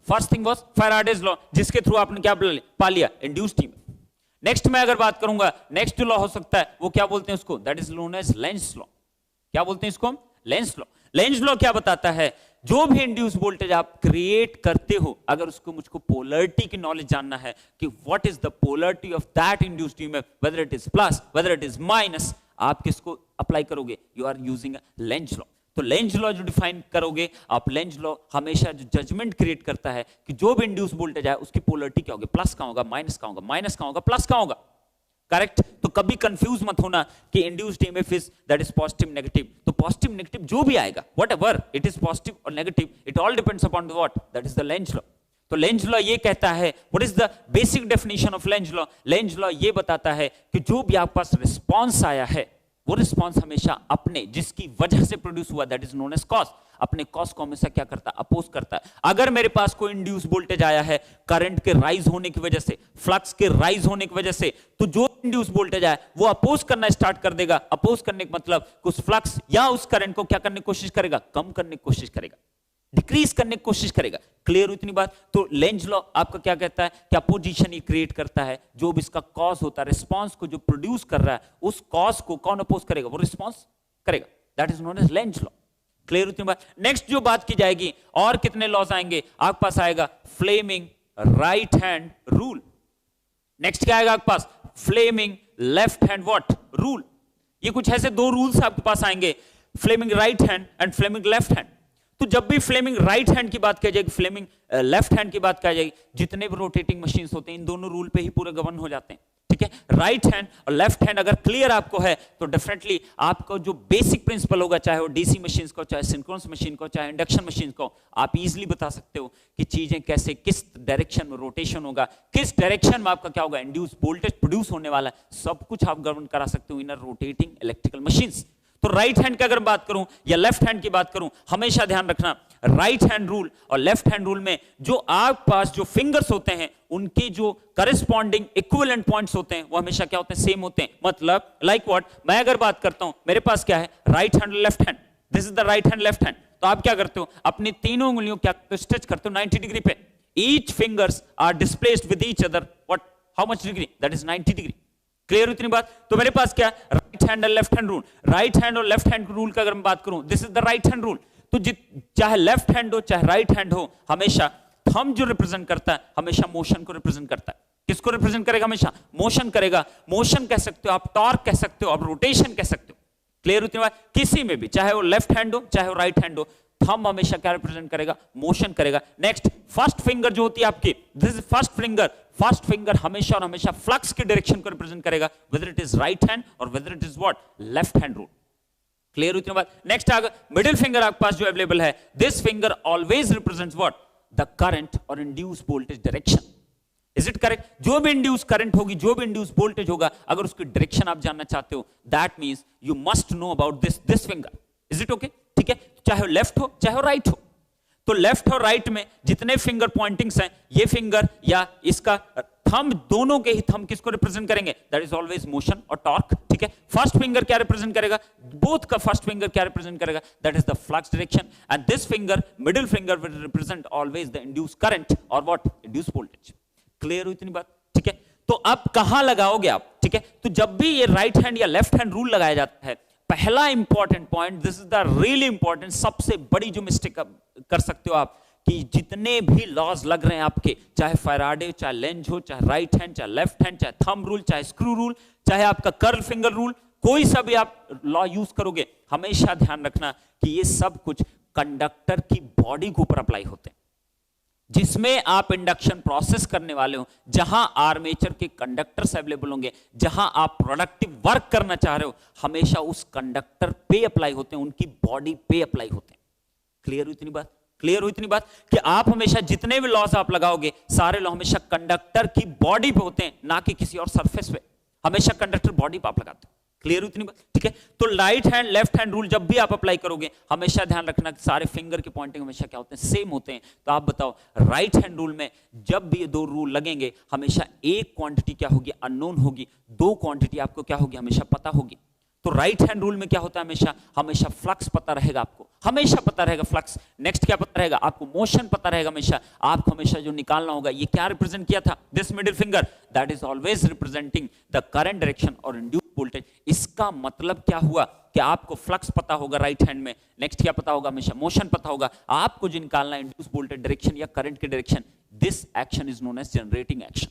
First thing was Faraday's law, जिसके थ्रू आपने क्या पा लिया? Induced EMF. नेक्स्ट मैं अगर बात करूंगा, नेक्स्ट लॉ हो सकता है वो क्या बोलते हैं उसको? That is known as Lenz law. क्या बोलते हैं इसको? Lenz law. लेंज लॉ क्या बताता है? जो भी इंड्यूस वोल्टेज आप क्रिएट करते हो, अगर उसको मुझको पोलरिटी की नॉलेज जानना है कि what is the polarity of that induced EMF, whether it is plus, whether it is minus, आप किसको अप्लाई करोगे? You are using Lenz law. तो लेंज लॉ जो डिफाइन करोगे आप, लेंज लॉ हमेशा जो जजमेंट क्रिएट करता है कि जो भी इंड्यूस वोल्टेज है उसकी पोलरिटी क्या होगी? प्लस का होगा, माइनस का होगा, माइनस का होगा, प्लस का होगा। करेक्ट? तो कभी कंफ्यूज मत होना कि induced EMF is that is positive negative. तो पॉजिटिव नेगेटिव जो भी आएगा, व्हाटएवर इट इज पॉजिटिव और negative, it all depends upon what? That is the length law. तो लेंज लॉ ये कहता है, what is the basic definition of Lenz law? Lenz law ये बताता है कि जो भी आपके पास रिस्पॉन्स आया है, वो रिस्पॉन्स हमेशा अपने जिसकी वजह से प्रोड्यूस हुआ, that is known as cause, अपने कॉज को हमेशा क्या करता है? अपोज करता है। अगर मेरे पास कोई इंड्यूस वोल्टेज आया है करंट के राइज होने की वजह से, फ्लक्स के राइज होने की वजह से, तो जो इंड्यूस वोल्टेज आया वो अपोज करना स्टार्ट कर देगा। अपोज करने का मतलब उस फ्लक्स या उस करंट को क्या करने की कोशिश करेगा? कम करने की कोशिश करेगा, डिक्रीज करने की कोशिश करेगा। क्लियर हुई इतनी बात? तो लेंज लॉ आपका क्या कहता है कि अपोजिशन ही क्रिएट करता है। जो भी इसका कॉज होता है, रिस्पांस को जो प्रोड्यूस कर रहा है, उस कॉज को कौन अपोज करेगा? वो रिस्पांस करेगा। That is known as Lenz law. Clear हुई बात? नेक्स्ट जो बात की जाएगी, और कितने लॉज आएंगे आपके पास? आएगा Fleming right hand rule. Next क्या आएगा आपके पास? Fleming left hand what rule. ये कुछ ऐसे दो रूल्स आपके पास आएंगे, Fleming right hand and Fleming left hand. तो जब भी फ्लेमिंग राइट हैंड की बात की जाएगी, फ्लेमिंग लेफ्ट हैंड की बात की जाएगी, जितने भी रोटेटिंग मशीन्स होते हैं इन दोनों रूल पे ही पूरे गवर्न हो जाते हैं। ठीक है? राइट हैंड और लेफ्ट हैंड अगर क्लियर आपको है तो डेफिनेटली आपको जो बेसिक प्रिंसिपल होगा, चाहे वो डीसी मशीन्स को, चाहे सिंक्रोनस मशीन को, चाहे इंडक्शन मशीन को, आप इजीली बता सकते हो कि चीजें कैसे, किस डायरेक्शन में रोटेशन होगा, किस डायरेक्शन में आपका क्या होगा, इंड्यूस वोल्टेज प्रोड्यूस होने वाला है। सब कुछ आप गवर्न करा सकते हो इन रोटेटिंग इलेक्ट्रिकल मशीन्स। तो राइट हैंड की अगर बात करूं या लेफ्ट हैंड की बात करूं, हमेशा ध्यान रखना राइट हैंड रूल और लेफ्ट हैंड रूल में जो आपके पास जो फिंगर्स होते हैं उनके जो करस्पॉन्डिंग इक्विवेलेंट पॉइंट्स होते हैं वो हमेशा क्या होते हैं? सेम होते हैं। मतलब लाइक व्हाट, मैं अगर बात करता हूं, मेरे पास क्या है? Right hand left hand, this is the right hand left hand. तो आप क्या करते हो? अपनी तीनों उंगलियों क्या स्ट्रेच करते हो 90 डिग्री पे। Each fingers are displaced with each other what, how much degree? That is 90 degree. Clear इतनी बात? तो मेरे पास क्या? राइट हैंड और left hand rule. Right hand और लेफ्ट हैंड रूल का अगर मैं बात करूं, this is the right hand rule. तो चाहे लेफ्ट हैंड हो चाहे राइट हैंड हो, हमेशा थंब जो रिप्रेजेंट करता है हमेशा मोशन को रिप्रेजेंट करता है। किसको रिप्रेजेंट करेगा? हमेशा मोशन करेगा। मोशन कह सकते हो आप, टॉर्क कह सकते हो आप, रोटेशन कह सकते हो। क्लियर इतनी बात? किसी में भी, चाहे वो लेफ्ट हैंड हो चाहे वो राइट हैंड हो, थंब हमेशा क्या रिप्रेजेंट करेगा? मोशन करेगा। नेक्स्ट, फर्स्ट फिंगर जो होती है आपकी, this is first finger. First finger हमेशा और हमेशा फ्लक्स की डायरेक्शन को रिप्रेजेंट करेगा, whether it is right hand और whether it is what, left hand rule. Clear इतनी बात? नेक्स्ट आगे मिडिल फिंगर आपके पास जो अवेलेबल है, this finger always represents what, the current और induce voltage direction. Is it correct? जो भी इंड्यूस करंट होगी, जो भी इंड्यूस वोल्टेज होगा, अगर उसकी डायरेक्शन आप जानना चाहते हो, that means you must know about this finger. Is it okay? ठीक है? चाहे लेफ्ट हो चाहे राइट हो, तो लेफ्ट और राइट में जितने फिंगर पॉइंटिंग्स हैं, ये फिंगर या इसका थंब, दोनों के ही थंब किसको रिप्रेजेंट करेंगे? दैट इज ऑलवेज मोशन और टॉर्क। ठीक है? फर्स्ट फिंगर क्या रिप्रेजेंट करेगा? बोथ का फर्स्ट फिंगर क्या रिप्रेजेंट करेगा? That is the flux direction. And this finger, middle finger, will represent always the induce current और व्हाट, इंड्यूस वोल्टेज। क्लियर हुई इतनी बात? ठीक है? तो अब कहां लगाओगे आप? ठीक है? तो जब भी ये राइट हैंड या लेफ्ट हैंड रूल लगाया जाता है, पहला important point, this is the really important, सबसे बड़ी जो मिस्टेक कर सकते हो आप, कि जितने भी लॉज लग रहे हैं आपके, चाहे फैराडे, चाहे लेंज हो, चाहे राइट हैंड, चाहे लेफ्ट हैंड, चाहे थंब रूल, चाहे स्क्रू रूल, चाहे आपका कर्ल फिंगर रूल, कोई सा भी आप लॉ यूज करोगे, हमेशा ध्यान रखना कि ये सब कुछ कंडक्टर की बॉडी के ऊपर अप्लाई होते हैं, जिसमें आप इंडक्शन प्रोसेस करने वाले हो, जहां आर्मेचर के कंडक्टर्स अवेलेबल होंगे, जहां आप प्रोडक्टिव वर्क करना चाह रहे हो, हमेशा उस कंडक्टर पे अप्लाई होते हैं, उनकी बॉडी पे अप्लाई होते हैं। क्लियर हुई इतनी बात? क्लियर हुई इतनी बात कि आप हमेशा जितने भी लॉज आप लगाओगे, सारे लॉ हमेशा कंडक्टर की बॉडी पे होते हैं, ना कि किसी और सरफेस पे। हमेशा कंडक्टर बॉडी पे आप लगाते हो। क्लियर हुई इतनी बात? ठीक है, तो right hand left hand rule जब भी आप अप्लाई करोगे हमेशा ध्यान रखना कि सारे फिंगर के पॉइंटिंग हमेशा क्या होते हैं, सेम होते हैं। तो आप बताओ राइट हैंड रूल में जब भी ये दो रूल लगेंगे हमेशा एक क्वांटिटी क्या होगी, अननोन होगी, दो क्वांटिटी आपको क्या होगी, हमेशा पता होगी। तो राइट हैंड रूल में क्या होता है, हमेशा हमेशा फ्लक्स पता रहेगा आपको, हमेशा पता रहेगा फ्लक्स। नेक्स्ट क्या पता रहेगा आपको, मोशन पता रहेगा हमेशा। आपको हमेशा जो निकालना होगा, ये क्या रिप्रेजेंट किया था, this middle finger, that is always representing the current direction और इंड्यूस्ड वोल्टेज। इसका मतलब क्या हुआ कि आपको फ्लक्स पता होगा राइट हैंड में। नेक्स्ट क्या पता होगा, हमेशा मोशन पता होगा। आपको जो निकालना है इंड्यूस्ड वोल्टेज डायरेक्शन या करंट की direction, this action is known as generating action.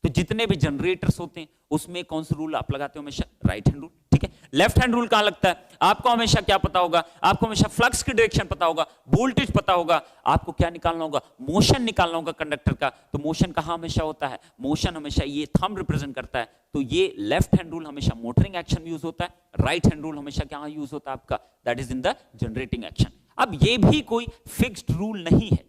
तो जितने भी जनरेटर्स होते हैं उसमें कौन सा रूल आप लगाते हो, हमेशा राइट हैंड रूल। ठीक है, लेफ्ट हैंड रूल कहां लगता है, आपको हमेशा क्या पता होगा, आपको हमेशा फ्लक्स की डायरेक्शन पता होगा, वोल्टेज पता होगा, आपको क्या निकालना होगा, मोशन निकालना होगा कंडक्टर का। तो मोशन कहां हमेशा होता है, मोशन हमेशा ये थंब रिप्रेजेंट करता है। तो ये लेफ्ट हैंड रूल हमेशा मोटरिंग एक्शन में यूज होता है, राइट हैंड रूल हमेशा क्या यूज होता है आपका, that is in the generating action. अब ये भी कोई फिक्स्ड रूल नहीं है,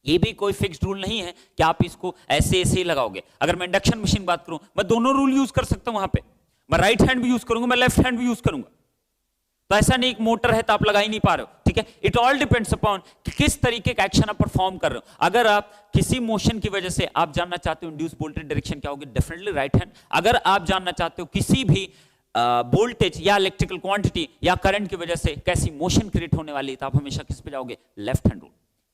ये भी कोई फिक्स्ड रूल नहीं है कि आप इसको ऐसे ऐसे ही लगाओगे। अगर मैं इंडक्शन मशीन बात करूं, मैं दोनों रूल यूज कर सकता हूं वहां पे, मैं राइट हैंड भी यूज करूंगा, मैं लेफ्ट हैंड भी यूज करूंगा। तो ऐसा नहीं एक मोटर है तो आप लगा ही नहीं पा रहे हो। ठीक है, इट ऑल डिपेंड्स अपॉन कि किस तरीके का एक्शन आप परफॉर्म कर रहे हो। अगर आप किसी मोशन की वजह से आप जानना चाहते हो इंड्यूस वोल्टेज डायरेक्शन क्या होगी, डेफिनेटली राइट हैंड। अगर आप जानना चाहते हो किसी भी वोल्टेज या इलेक्ट्रिकल क्वांटिटी या करंट की वजह से कैसी मोशन क्रिएट होने वाली है, तो आप हमेशा किस पे जाओगे, लेफ्ट हैंड रूल।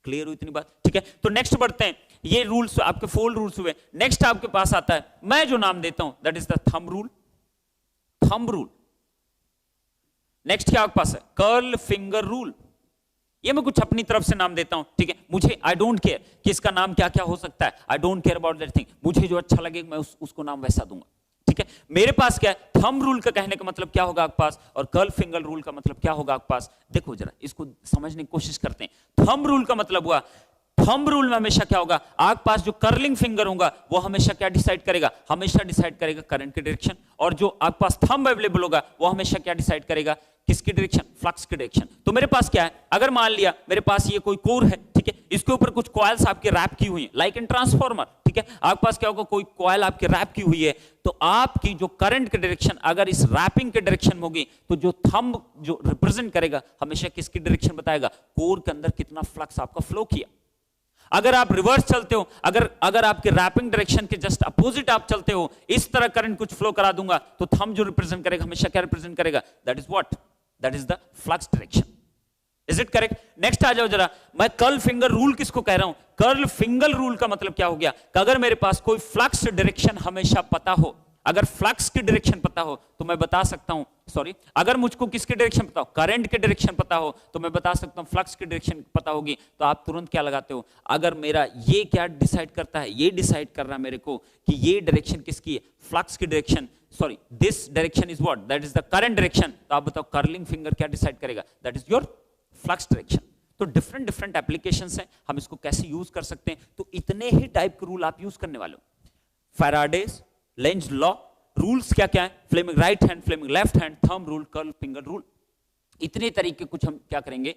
क्लियर हुई इतनी बात? ठीक है, तो नेक्स्ट बढ़ते हैं। ये रूल्स आपके 4 रूल्स हुए। नेक्स्ट आपके पास आता है, मैं जो नाम देता हूं that is the thumb rule. Thumb rule. Next क्या आपके पास है, कर्ल फिंगर रूल। ये मैं कुछ अपनी तरफ से नाम देता हूं। ठीक है, मुझे आई डोंट केयर कि इसका नाम क्या क्या हो सकता है, I don't care about that thing. मुझे जो अच्छा लगे मैं उसको नाम वैसा दूंगा। ठीक है, मेरे पास क्या है, थंब रूल का कहने का मतलब क्या होगा आपके पास, और कर्ल फिंगर रूल का मतलब क्या होगा आपके पास। देखो जरा इसको समझने की कोशिश करते हैं। थंब रूल का मतलब हुआ, थंब रूल में हमेशा क्या होगा, आपके पास जो कर्लिंग फिंगर होगा वो हमेशा क्या डिसाइड करेगा, हमेशा डिसाइड करेगा करंट की डायरेक्शन। और जो आपके पास थंब अवेलेबल होगा वो हमेशा क्या डिसाइड करेगा, किसकी डायरेक्शन, फ्लक्स की डायरेक्शन। तो मेरे पास क्या है, अगर मान लिया मेरे पास ये कोई कोर है, ठीक है, इसके ऊपर कुछ कॉइल्स आपके रैप की हुई है, लाइक इन ट्रांसफार्मर। ठीक है, आपके पास क्या होगा, कोई कॉइल आपके रैप की हुई है, तो आपकी जो करंट की डायरेक्शन अगर इस रैपिंग की डायरेक्शन में होगी, तो जो थंब जो रिप्रेजेंट करेगा हमेशा किसकी डायरेक्शन बताएगा, कोर के अंदर कितना फ्लक्स आपका फ्लो किया। अगर आप रिवर्स चलते हो, अगर आपके रैपिंग डायरेक्शन के जस्ट अपोजिट आप चलते हो, इस तरह करंट कुछ फ्लो करा दूंगा, तो थंब जो रिप्रेजेंट करेगा हमेशा क्या रिप्रेजेंट करेगा, that is what, that is the flux direction. Is it correct? Next आ जाओ जरा, मैं कर्ल फिंगर रूल किसको कह रहा हूं, कर्ल फिंगर रूल का मतलब क्या हो गया कि अगर मेरे पास कोई फ्लक्स डायरेक्शन हमेशा पता हो, अगर फ्लक्स की डायरेक्शन पता हो तो मैं बता सकता हूं, सॉरी, अगर मुझको किसकी डायरेक्शन पता हो, करंट की डायरेक्शन पता हो, तो मैं बता सकता हूं फ्लक्स की डायरेक्शन पता होगी, तो आप तुरंत क्या लगाते हो, अगर मेरा ये क्या डिसाइड करता है, ये डिसाइड कर रहा है मेरे को कि ये डायरेक्शन किसकी है, फ्लक्स की direction, sorry this direction is what, that is the current direction, तो आप बताओ कर्लिंग फिंगर क्या डिसाइड करेगा, that is your flux direction. तो डिफरेंट डिफरेंट एप्लीकेशंस हैं, हम इसको कैसे यूज कर सकते हैं, तो इतने ही टाइप के रूल आप यूज करने वाले हो। फैराडेज लेंज लॉ, रूल्स क्या क्या है, Fleming right hand, Fleming left hand, thumb rule, curl finger rule, इतने तरीके कुछ हम क्या करेंगे,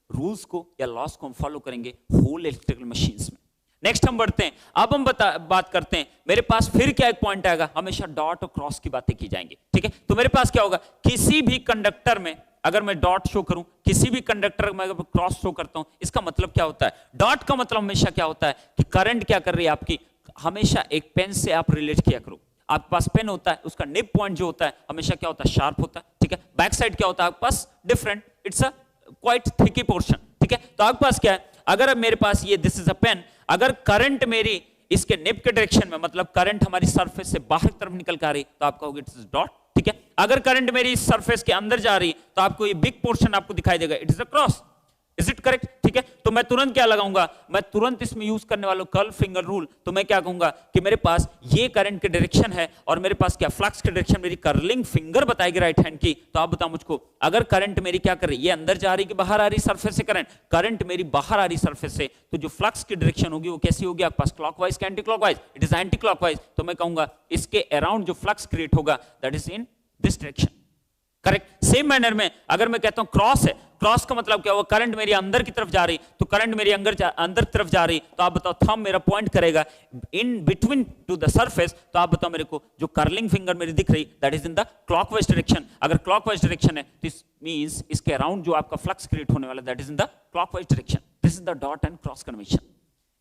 रूल्स को या लॉस को हम फॉलो करेंगे होल इलेक्ट्रिकल मशीन्स में। नेक्स्ट हम बढ़ते हैं, अब हम बात करते हैं, मेरे पास फिर क्या एक पॉइंट आएगा, हमेशा डॉट और क्रॉस की बातें की जाएंगी। ठीक है, तो मेरे पास क्या होगा, किसी भी कंडक्टर में अगर मैं डॉट शो करूं, किसी भी कंडक्टर में अगर क्रॉस शो करता हूं, इसका मतलब क्या होता है, डॉट का मतलब हमेशा क्या होता है कि करंट क्या कर रही है आपकी, हमेशा एक पेन से आप रिलेट किया करो। आपके पास पेन होता है, उसका निब पॉइंट जो होता है हमेशा क्या होता है, शार्प होता है। ठीक है, बैक साइड क्या होता है आपके पास, different, it's a quite thick portion. ठीक है, तो आपके पास क्या है, अगर मेरे पास ये दिस इज अ पेन, अगर करंट मेरी इसके निब के डायरेक्शन में, मतलब करंट हमारी सरफेस से बाहर की तरफ निकल कर आ रही, तो आप कहोगे इट्स डॉट। ठीक है, अगर करंट मेरी इस सरफेस के अंदर जा रही तो आपको ये बिग पोर्शन आपको दिखाई देगा, it is a cross. Is it correct? ठीक है, तो मैं तुरंत क्या लगाऊंगा, मैं तुरंत इसमें यूज करने वाला कर्ल फिंगर रूल, तो मैं क्या कहूंगा कि मेरे पास ये करंट की डायरेक्शन है और मेरे पास क्या फ्लक्स की डायरेक्शन मेरी कर्लिंग फिंगर बताएगी राइट हैंड की। तो आप बताओ मुझको, अगर करंट मेरी क्या कर रही है, ये अंदर जा रही कि बाहर आ रही सरफेस से, करंट मेरी बाहर आ रही सरफेस से, तो जो फ्लक्स की डायरेक्शन होगी वो कैसी होगी आपके पास, क्लॉकवाइज कि anti clockwise, it is anti clockwise. तो मैं कहूंगा इसके अराउंड जो फ्लक्स क्रिएट होगा that is in this direction. Correct. Same manner में अगर मैं कहता हूं क्रॉस है, क्रॉस का मतलब क्या हुआ, करंट मेरी अंदर की तरफ जा रही, तो करंट मेरी अंदर की तरफ जा रही, तो आप बताओ थंब मेरा पॉइंट करेगा in between two the surface, तो आप बताओ मेरे को जो कर्लिंग फिंगर मेरी दिख रही that is in the clockwise direction. अगर क्लॉकवाइज डायरेक्शन है तो इस मींस इसके अराउंड जो आपका फ्लक्स क्रिएट होने वाला that is in the clockwise direction. This is the dot and cross convention.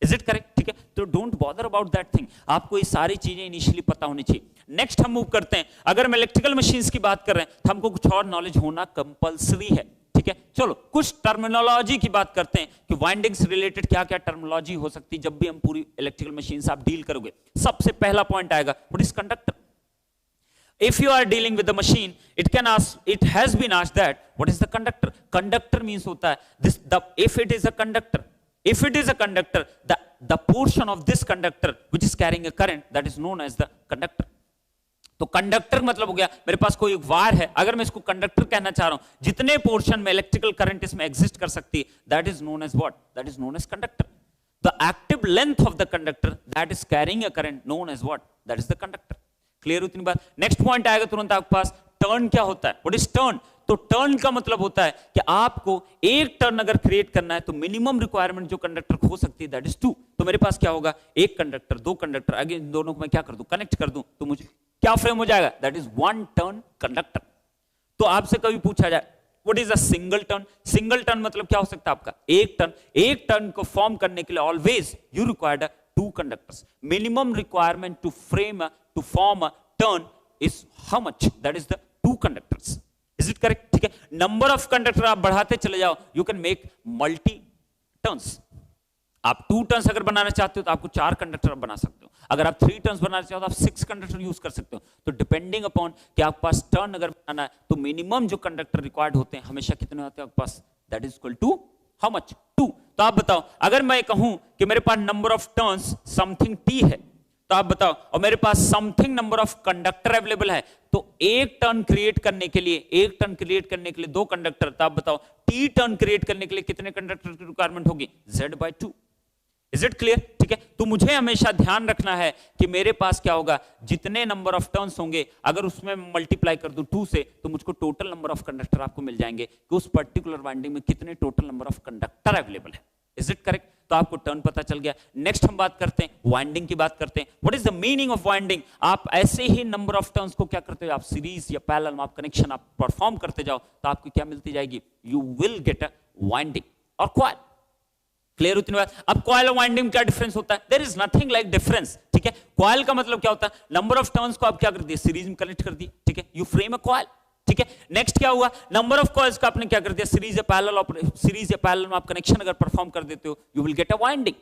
Is it correct? ठीक है, तो don't bother about that thing, आपको ये सारी चीजें इनिशियली पता होनी चाहिए। नेक्स्ट हम मूव करते हैं, अगर हम इलेक्ट्रिकल मशीन्स की बात कर रहे हैं तो हमको कुछ और नॉलेज होना कंपलसरी है। ठीक है, चलो कुछ टर्मिनोलॉजी की बात करते हैं कि वाइंडिंग से रिलेटेड क्या क्या टर्मिनोलॉजी हो सकती है जब भी हम पूरी इलेक्ट्रिकल मशीन्स आप डील करोगे। सबसे पहला पॉइंट आएगा what is conductor. If you are dealing with the machine, it has been asked that what is the conductor? Conductor means होता है if it is a conductor, the portion of this conductor which is carrying a current that is known as the conductor. तो कंडक्टर मतलब हो गया मेरे पास कोई वायर है, अगर मैं इसको कंडक्टर कहना चाह रहा हूं, जितने पोर्शन में इलेक्ट्रिकल करंट इसमें एग्जिस्ट कर सकती है that is known as what, that is known as conductor. The active length of the conductor that is carrying a current known as what, that is the conductor. Clear उतनी बात। नेक्स्ट पॉइंट आएगा तुरंत आपके पास, टर्न क्या होता है, व्हाट इज टर्न। तो टर्न का मतलब होता है कि आपको एक टर्न अगर क्रिएट करना है तो मिनिमम रिक्वायरमेंट जो कंडक्टर हो सकती है दैट इज 2। तो मेरे पास क्या होगा, एक कंडक्टर, दो कंडक्टर, आगे इन दोनों को मैं क्या कर दूं, कनेक्ट कर दूं, तो मुझे क्या फ्रेम हो जाएगा, दैट इज 1 टर्न कंडक्टर। तो आपसे कभी पूछा जाए what is a single turn, single turn मतलब क्या हो सकता है आपका, एक टर्न। एक टर्न को फॉर्म करने के लिए always you required 2 conductors. Minimum requirement to form a turn is how much, that is the 2 conductors. Is it correct? ठीक है, नंबर ऑफ कंडक्टर आप बढ़ाते चले जाओ, you can make multi turns. आप 2 टर्न्स अगर बनाना चाहते हो तो आपको 4 कंडक्टर बना सकते हो, अगर आप 3 टर्न्स बनाना चाहते हो तो आप 6 कंडक्टर यूज कर सकते हो। तो डिपेंडिंग अपॉन कि आपके पास टर्न अगर बनाना है तो मिनिमम जो कंडक्टर रिक्वायर्ड होते हैं हमेशा कितने होते हैं आपके पास, that is equal to how much, 2। तो आप बताओ अगर मैं कहूं कि मेरे पास number of turns something t है, तो आप बताओ, और मेरे पास something number of conductor available है, तो एक टर्न क्रिएट करने के लिए 2 कंडक्टर, तो आप बताओ टी टर्न क्रिएट करने के लिए कितने कंडक्टर की रिक्वायरमेंट होगी, Z/2। Is it clear? ठीक है, तो मुझे हमेशा ध्यान रखना है कि मेरे पास क्या होगा, जितने नंबर ऑफ टर्न्स होंगे अगर उसमें मल्टीप्लाई कर दूं 2 से तो मुझको टोटल नंबर ऑफ कंडक्टर आपको मिल जाएंगे कि उस पर्टिकुलर वाइंडिंग में कितने total number of conductor available है। Is it correct? तो आपको टर्न पता चल गया। नेक्स्ट हम बात करते हैं वाइंडिंग की बात करते हैं। What is the meaning of winding? आप ऐसे ही नंबर ऑफ टर्न्स को क्या करते हो, आप सीरीज या पैरेलल में आप कनेक्शन आप परफॉर्म करते जाओ तो आपको क्या मिलती जाएगी, you will get a winding और कॉइल। क्लियर उतनी बात। अब कॉइल और वाइंडिंग क्या डिफरेंस होता है, there is nothing like difference. ठीक है, कॉइल का मतलब क्या होता है, नंबर ऑफ टर्न्स को आप क्या कर दिए, सीरीज में कनेक्ट कर दिए। ठीक है, यू फ्रेम अ कॉइल। ठीक है, नेक्स्ट क्या हुआ, नंबर ऑफ कॉइल्स का आपने क्या कर दिया, सीरीज या पैरेलल में आप कनेक्शन अगर परफॉर्म कर देते हो you will get a winding.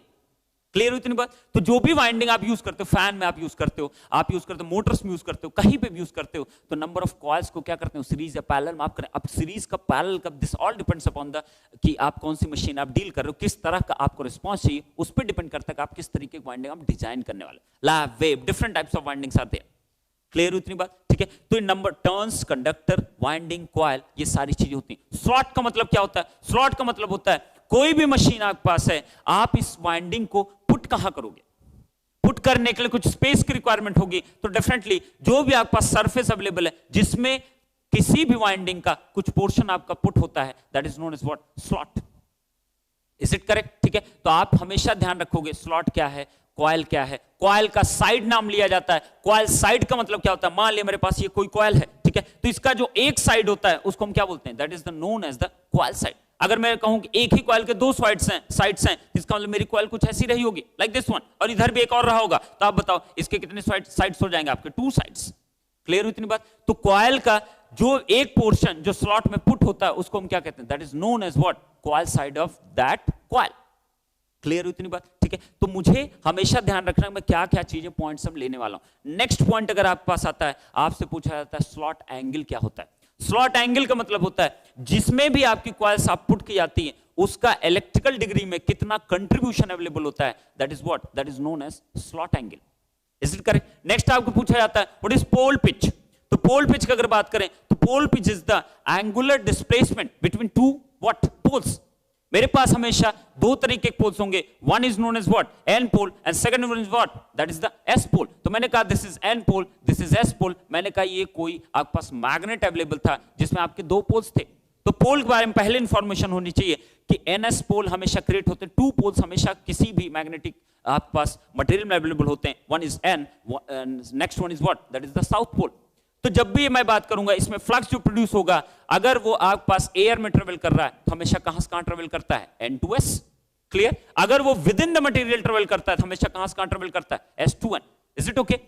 Clear हुई इतनी बात। तो जो भी वाइंडिंग आप यूज करते हो, फैन में आप यूज करते हो, मोटर्स में यूज करते हो, कहीं पे भी यूज करते हो, तो नंबर ऑफ कॉइल्स को क्या करते हो, सीरीज या पैरेलल में आप करें। अब सीरीज का पैरेलल का this all depends upon the कि आप कौन सी मशीन आप डील कर रहे हो, किस तरह का आपको रिस्पॉन्स चाहिए, उस पर डिपेंड करता है कि आप किस तरीके की वाइंडिंग आप डिजाइन करने वाले। Lap, wave, different types of windings are there. Clear उतनी बात। ठीक है, तो ये number turns, conductor, winding, coil, ये सारी चीजें होती हैं। स्लॉट का मतलब क्या होता है, स्लॉट का मतलब होता है कोई भी मशीन आपके पास है, आप इस वाइंडिंग को पुट कहां करोगे, पुट करने के लिए कुछ स्पेस की रिक्वायरमेंट होगी, तो डेफिनेटली जो भी आपके पास सरफेस अवेलेबल है जिसमें किसी भी वाइंडिंग का कुछ पोर्शन आपका पुट होता है, that is known as what, slot. Is it correct? ठीक है, तो आप हमेशा ध्यान रखोगे स्लॉट क्या है, कॉइल क्या है। कॉइल का साइड नाम लिया जाता है। कॉइल साइड का मतलब क्या होता है, मान लिया मेरे पास ये कोई कॉइल है, ठीक है, तो इसका जो एक साइड होता है उसको हम क्या बोलते हैं, that is the known as the coil side. अगर मैं कहूं कि एक ही कॉइल के 2 साइड्स हैं, इसका मतलब मेरी कॉइल कुछ ऐसी रही होगी लाइक दिस वन, और इधर भी एक और रहा होगा, तो आप बताओ इसके कितने साइड्स हो जाएंगे, आपके 2 साइड्स। क्लियर हुई इतनी बात। तो कॉइल का जो एक पोर्शन जो स्लॉट में पुट होता है उसको हम क्या कहते हैं, that is known as what, coil side of that coil. Clear हुई इतनी बात। ठीक है, तो मुझे हमेशा ध्यान रखना है मैं क्या क्या चीजें पॉइंट्स हम लेने वाला हूं। नेक्स्ट पॉइंट अगर आपके पास आता है, आपसे पूछा जाता है स्लॉट एंगल क्या होता है। स्लॉट एंगल का मतलब होता है जिसमें भी आपकी कॉइल्स आप पुट की जाती है उसका इलेक्ट्रिकल डिग्री में कितना कंट्रीब्यूशन अवेलेबल होता है, that is what, that is known as slot angle. Is it correct? Next आपको पूछा जाता है व्हाट इज पोल पिच। तो पोल पिच की अगर बात करें तो pole pitch is the angular displacement between 2 what poles. मेरे पास हमेशा दो तरीके के पोल्स होंगे, one is known as what, N pole, and second one is what, that is the S pole. तो मैंने कहा this is N pole, this is S pole. मैंने कहा ये कोई आपके पास मैग्नेट अवेलेबल था जिसमें आपके दो पोल्स थे। तो पोल के बारे में पहले इंफॉर्मेशन होनी चाहिए कि एनएस पोल हमेशा क्रिएट होते हैं, टू पोल्स हमेशा किसी भी मैग्नेटिक आपके पास मटेरियल में अवेलेबल होते हैं, one is N, next one is what, that is the south pole. तो जब भी मैं बात करूंगा इसमें फ्लक्स जो प्रोड्यूस होगा, अगर वो आपके पास एयर में ट्रेवल कर रहा है तो हमेशा कहां से कहां ट्रेवल करता है, एन टू एस। क्लियर? अगर वो with in the material travel करता है तो हमेशा कहां से कहां ट्रेवल करता है, S to N. Is it okay?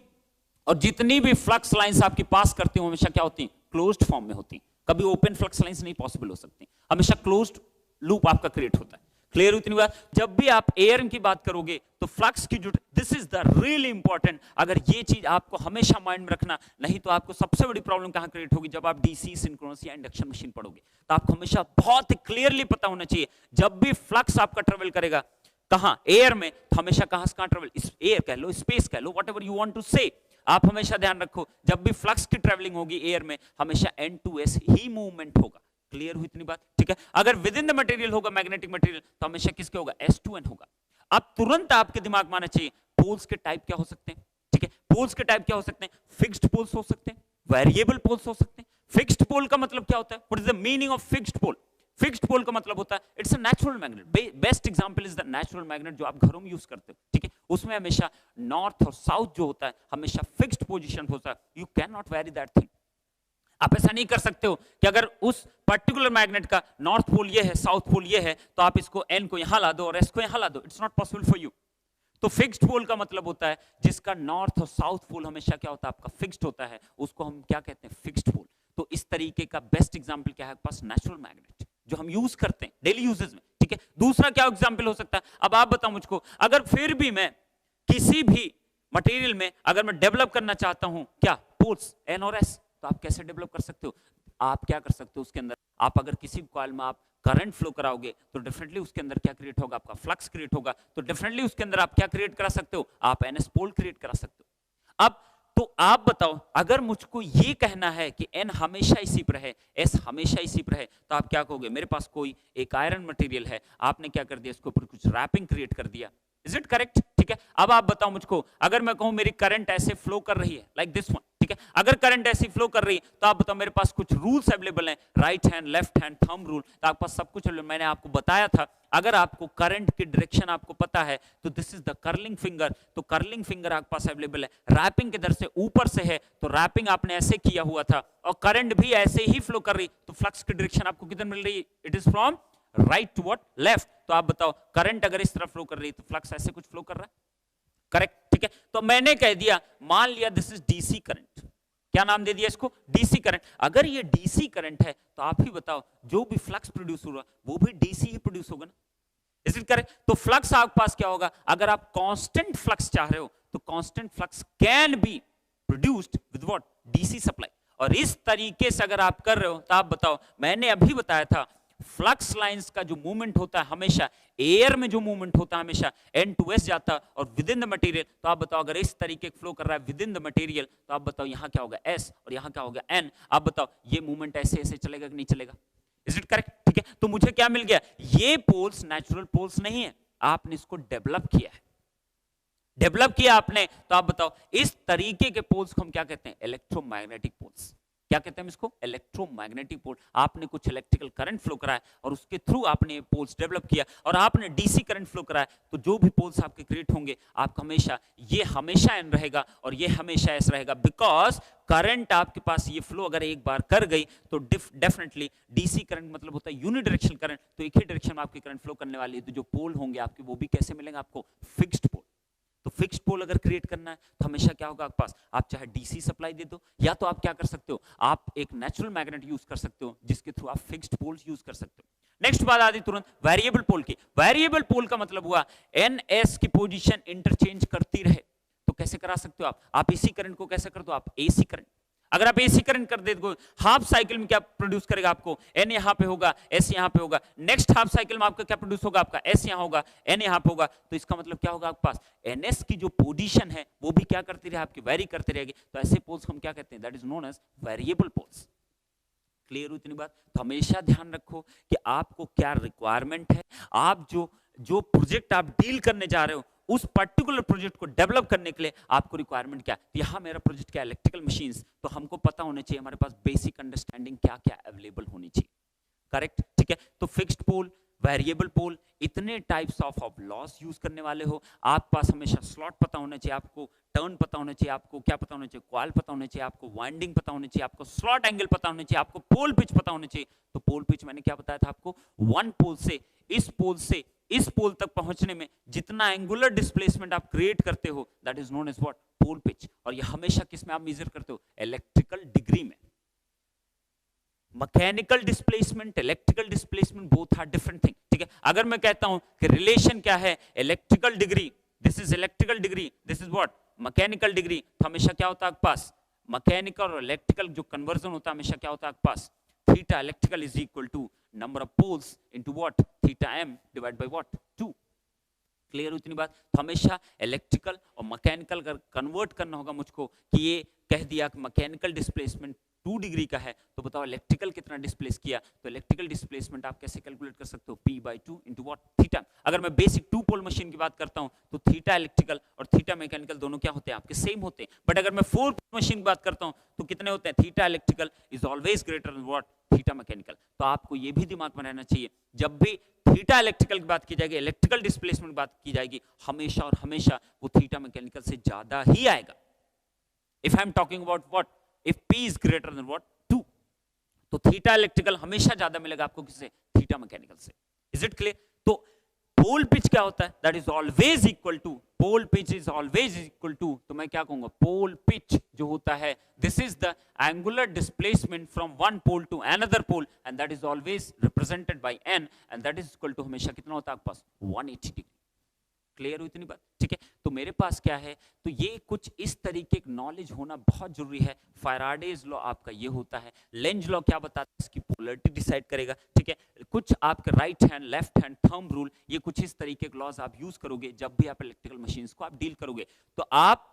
और जितनी भी फ्लक्स लाइंस आपकी पास करती हैं हमेशा क्या होती हैं, क्लोज्ड फॉर्म में होती हैं। कभी ओपन फ्लक्स लाइंस नहीं पॉसिबल हो सकती, हमेशा क्लोज्ड लूप आपका क्रिएट होता है। क्लियर? इतनी बात। जब भी आप एयर की बात करोगे तो फ्लक्स की जो, this is the really important, अगर ये चीज आपको हमेशा माइंड में रखना, नहीं तो आपको सबसे बड़ी प्रॉब्लम कहां क्रिएट होगी, जब आप डीसी, सिंक्रोनस या इंडक्शन मशीन पढ़ोगे। तो आपको हमेशा बहुत ही क्लियरली पता होना चाहिए, जब भी फ्लक्स आपका ट्रेवल करेगा कहां, एयर में, तो हमेशा कहां से कहां ट्रेवल, एयर कह लो, स्पेस कह लो, व्हाटएवर यू वांट टू से। आप हमेशा ध्यान रखो जब भी फ्लक्स की ट्रेवलिंग होगी एयर में, हमेशा एन टू एस ही मूवमेंट होगा। क्लियर हुई इतनी बात? ठीक है। अगर विद इन द मटेरियल होगा मैग्नेटिक मटेरियल तो हमेशा किसके होगा, S2N होगा। अब तुरंत आपके दिमाग में आना चाहिए पोल्स के टाइप क्या हो सकते हैं। ठीक है, पोल्स के टाइप क्या हो सकते हैं, फिक्स्ड पोल्स हो सकते हैं, वेरिएबल पोल्स हो सकते हैं। फिक्स्ड पोल का मतलब क्या होता है, what is the meaning of fixed pole? Fixed pole का मतलब होता है it's a natural magnet. Best example is the natural magnet जो आप घरों में यूज करते हो। ठीक है, उसमें हमेशा नॉर्थ और साउथ जो होता है हमेशा फिक्स्ड पोजीशन होता है, you can not very that thing. आप ऐसा नहीं कर सकते हो कि अगर उस पर्टिकुलर मैग्नेट का नॉर्थ पोल ये है, साउथ पोल ये है, तो आप इसको एन को यहां ला दो और एस को यहां ला दो। It's not possible for you. तो फिक्स्ड पोल का मतलब होता है जिसका नॉर्थ और साउथ पोल हमेशा क्या होता है, आपका फिक्स्ड होता है, उसको हम क्या कहते हैं, फिक्स्ड पोल। तो इस तरीके का बेस्ट एग्जांपल क्या है आपके पास, नेचुरल मैग्नेट जो हम यूज करते हैं डेली यूजेस में। ठीक है, दूसरा क्या एग्जांपल हो सकता है, अब आप बताओ मुझको, अगर फिर भी मैं किसी भी मटेरियल में अगर मैं डेवलप करना चाहता हूं क्या, पोल्स एन और एस, तो आप कैसे डेवलप कर सकते हो, आप क्या कर सकते हो उसके अंदर, आप अगर किसी कॉइल में आप करंट फ्लो कराओगे तो डेफिनेटली उसके अंदर क्या क्रिएट होगा, आपका फ्लक्स क्रिएट होगा। तो डेफिनेटली उसके अंदर आप क्या क्रिएट करा सकते हो, आप एनएस पोल क्रिएट करा सकते हो। अब तो आप बताओ, अगर मुझको ये कहना है कि एन हमेशा इसी पर है, एस हमेशा इसी पर है, तो आप क्या कहोगे, मेरे पास कोई एक आयरन मटेरियल है, आपने क्या कर दिया, इसके ऊपर कुछ रैपिंग क्रिएट कर दिया। Is it correct? ठीक है, अब आप बताओ मुझको, अगर मैं कहूं मेरी करंट ऐसे फ्लो कर रही है लाइक दिस वन, ठीक है, अगर करंट ऐसी फ्लो कर रही है तो आप बताओ मेरे पास कुछ रूल्स अवेलेबल हैं, right hand, left hand, thumb rule, तो आपके पास सब कुछ अवेलेबल। मैंने आपको बताया था अगर आपको करंट की डायरेक्शन आपको पता है तो this is the curling finger, तो कर्लिंग फिंगर आपके पास अवेलेबल है। रैपिंग किधर से, ऊपर से है, तो रैपिंग आपने ऐसे किया हुआ था और करंट भी ऐसे ही फ्लो कर रही, तो फ्लक्स की डायरेक्शन आपको किधर मिल रही है, it is from right to what, left. तो आप बताओ करंट अगर इस तरफ फ्लो कर रही है तो फ्लक्स ऐसे कुछ फ्लो कर रहा है, करेक्ट? ठीक है, तो मैंने कह दिया, मान लिया दिस इज डीसी करंट, क्या नाम दे दिया इसको, डीसी करंट। अगर ये डीसी करंट है तो आप ही बताओ जो भी फ्लक्स प्रोड्यूस हो रहा वो भी डीसी ही प्रोड्यूस होगा ना, इज इट करेक्ट? तो फ्लक्स आपके पास क्या होगा, अगर आप कांस्टेंट फ्लक्स चाह रहे हो तो constant flux can be produced with what, DC supply. और इस तरीके से अगर आप कर रहे हो तो आप बताओ, मैंने अभी बताया था फ्लक्स लाइंस का जो मूवमेंट होता है हमेशा एयर में, जो मूवमेंट होता है हमेशा एन टू एस जाता है और विद इन द मटेरियल। तो आप बताओ अगर इस तरीके फ्लो कर रहा है विद इन द मटेरियल तो आप बताओ यहां क्या होगा, एस, और यहां क्या होगा, एन। आप बताओ ये मूवमेंट ऐसे ऐसे चलेगा कि नहीं चलेगा, इज इट करेक्ट? ठीक है, तो मुझे क्या मिल गया, ये पोल्स नेचुरल पोल्स नहीं है, आपने इसको डेवलप किया है, डेवलप किया आपने। तो आप बताओ इस तरीके के पोल्स को हम क्या कहते हैं, इलेक्ट्रोमैग्नेटिक पोल्स। क्या कहते हैं इसको, इलेक्ट्रोमैग्नेटिक पोल। आपने कुछ इलेक्ट्रिकल करंट फ्लो कराया और उसके थ्रू आपने पोल्स डेवलप किया और आपने डीसी करंट फ्लो कराया, तो जो भी पोल्स आपके क्रिएट होंगे आपका हमेशा ये हमेशा एन रहेगा और ये हमेशा एस रहेगा, बिकॉज करंट आपके पास ये फ्लो अगर एक बार कर गई तो डेफिनेटली डीसी करंट मतलब होता है यूनिडायरेक्शनल करंट, तो एक ही डायरेक्शन में आपकी करंट फ्लो करने वाली है, तो जो पोल होंगे आपके वो भी कैसे मिलेंगे आपको, फिक्स्ड पोल। तो फिक्स्ड पोल अगर क्रिएट करना है तो हमेशा क्या होगा आपके पास, आप चाहे डीसी सप्लाई दे दो या तो आप क्या कर सकते हो, आप एक नेचुरल मैग्नेट यूज कर सकते हो जिसके थ्रू आप फिक्स्ड पोल्स यूज कर सकते हो। नेक्स्ट बात आती तुरंत वेरिएबल पोल की। वेरिएबल पोल का मतलब हुआ एन एस की पोजीशन इंटरचेंज करती रहे, तो कैसे करा सकते हो आप एसी करंट को कैसे कर दो आप एसी करंट। अगर आप एसी करंट कर दे दो हाफ साइकिल में क्या प्रोड्यूस करेगा आपको, एन यहां पे होगा, एस यहां पे होगा, नेक्स्ट हाफ साइकिल में आपका क्या प्रोड्यूस होगा, आपका एस यहां होगा, एन यहां पे होगा। तो इसका मतलब क्या होगा आपके पास, एनएस की जो पोजीशन है वो भी क्या करती रहे आपकी, वेरी करती रहेगी। तो ऐसे पोल्स हम क्या कहते हैं, that is known as variable poles. Clear हुई इतनी बात? तो हमेशा ध्यान रखो कि आपको क्या रिक्वायरमेंट है, आप जो प्रोजेक्ट आप डील करने जा रहे हो उस पर्टिकुलर प्रोजेक्ट को डेवलप करने के लिए आपको रिक्वायरमेंट क्या है। यहाँ मेरा प्रोजेक्ट क्या, इलेक्ट्रिकल मशीन्स, तो हमको पता होना चाहिए हमारे पास बेसिक अंडरस्टैंडिंग क्या क्या अवेलेबल होनी चाहिए, करेक्ट, ठीक है। तो फिक्स्ड पोल, वेरिएबल पोल, इतने टाइप्स ऑफ लॉस यूज करने वाले हो, आप पास हमेशा स्लॉट पता होना चाहिए, आपको टर्न पता होना चाहिए, आपको क्या पता होना चाहिए, कॉइल पता होना चाहिए, आपको वाइंडिंग पता होना चाहिए, आपको स्लॉट एंगल पता होना चाहिए, आपको पोल पिच पता होना चाहिए। तो पोल पिच मैंने क्या बताया था आपको, वन पोल से इस पोल तक पहुंचने में जितना एंगुलर डिस्प्लेसमेंट आप क्रिएट करते हो that is known as what, pole pitch. और ये हमेशा किस में आप मेजर करते हो, इलेक्ट्रिकल डिग्री में। Mechanical displacement, electrical displacement, both are different thing, ठीक है। अगर मैं कहता हूं कि रिलेशन क्या है, electrical degree, this is electrical degree, this is what, mechanical degree, तो हमेशा क्या होता है आपके पास, मैकेनिकल और इलेक्ट्रिकल जो कन्वर्जन होता है हमेशा क्या होता है आपके पास, theta electrical is equal to number of poles into what, theta M divide by what, 2। Clear हुई इतनी बात? तो हमेशा इलेक्ट्रिकल और मैकेनिकल अगर कन्वर्ट करना होगा मुझको, कि ये कह दिया कि मैकेनिकल डिस्प्लेसमेंट 2 डिग्री का है, तो बताओ इलेक्ट्रिकल कितना डिस्प्लेस किया, तो इलेक्ट्रिकल डिस्प्लेसमेंट आप कैसे कैलकुलेट कर सकते हो, p/2 इंटू व्हाट, थीटा। अगर मैं बेसिक 2 पोल मशीन की बात करता हूं तो थीटा इलेक्ट्रिकल और थीटा मैकेनिकल दोनों क्या होते हैं आपके, सेम होते हैं। बट अगर मैं 4 पोल मशीन की बात करता हूं तो कितने होते हैं, theta electrical is always greater than what, theta mechanical. तो आपको ये भी दिमाग में रहना चाहिए, जब भी थीटा इलेक्ट्रिकल की बात की जाएगी, इलेक्ट्रिकल डिस्प्लेसमेंट की बात की जाएगी, हमेशा और हमेशा वो थीटा मैकेनिकल से ज्यादा ही आएगा। If I am talking about what, if p is greater than what, 2, तो थीटा इलेक्ट्रिकल हमेशा ज्यादा मिलेगा आपको किससे, थीटा मैकेनिकल से। Is it clear? तो पोल पिच क्या होता है, that is always equal to, pole pitch is always equal to, तो मैं क्या कहूंगा, पोल पिच जो होता है this is the angular displacement from one pole to another pole and that is always represented by n and that is equal to हमेशा कितना होता है आपके पास, 180 डिग्री। क्लियर हुई इतनी बात, ठीक है। तो मेरे पास क्या है, तो ये कुछ इस तरीके की नॉलेज होना बहुत जरूरी है। फैराडेज लॉ आपका ये होता है, लेंज लॉ क्या बताता है, इसकी पोलैरिटी डिसाइड करेगा, ठीक है। कुछ आपके right hand, left hand, thumb rule, ये कुछ इस तरीके के लॉज आप यूज करोगे जब भी आप इलेक्ट्रिकल मशीन्स को आप डील करोगे। तो आप,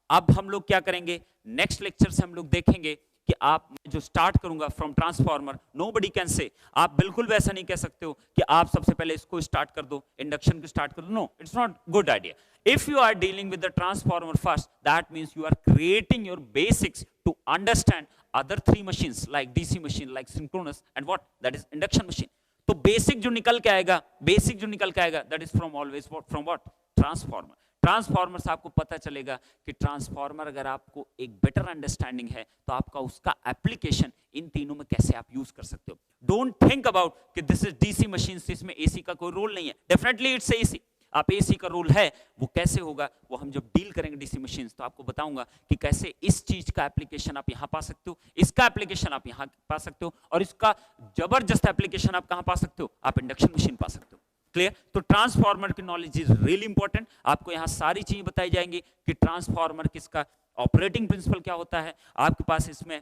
अब हम लोग क्या करेंगे, नेक्स्ट लेक्चर से हम लोग देखेंगे कि आप, जो स्टार्ट करूंगा from transformer, nobody can say, आप बिल्कुल भी ऐसा नहीं कह सकते हो कि आप सबसे पहले इसको स्टार्ट कर दो, इंडक्शन को स्टार्ट कर दो, no, it's not good idea. If you are dealing with the transformer first, that means you are creating your basics to understand other 3 machines like DC machine, like synchronous and what, that is induction machine. तो बेसिक जो निकल के आएगा, that is from always from what, transformer. Transformer से आपको पता चलेगा कि ट्रांसफार्मर अगर आपको एक बेटर अंडरस्टैंडिंग है तो आपका उसका एप्लीकेशन इन तीनों में कैसे आप यूज कर सकते हो। डोंट थिंक अबाउट कि दिस इज डीसी मशीन, इसमें एसी का कोई रोल नहीं है, डेफिनेटली इट्स एसी। आप एसी का रोल है, वो कैसे होगा, वो हम जब डील करेंगे डीसी मशीन तो आपको बताऊंगा कि कैसे इस चीज का एप्लीकेशन आप यहां पा सकते हो, इसका एप्लीकेशन आप यहां पा सकते हो, और इसका जबरदस्त एप्लीकेशन आप कहां पा सकते हो, आप इंडक्शन मशीन पा सकते हो। क्लियर? तो ट्रांसफार्मर की नॉलेज इज रियली इंपॉर्टेंट। आपको यहां सारी चीजें बताई जाएंगी कि ट्रांसफार्मर किसका ऑपरेटिंग प्रिंसिपल क्या होता है, आपके पास इसमें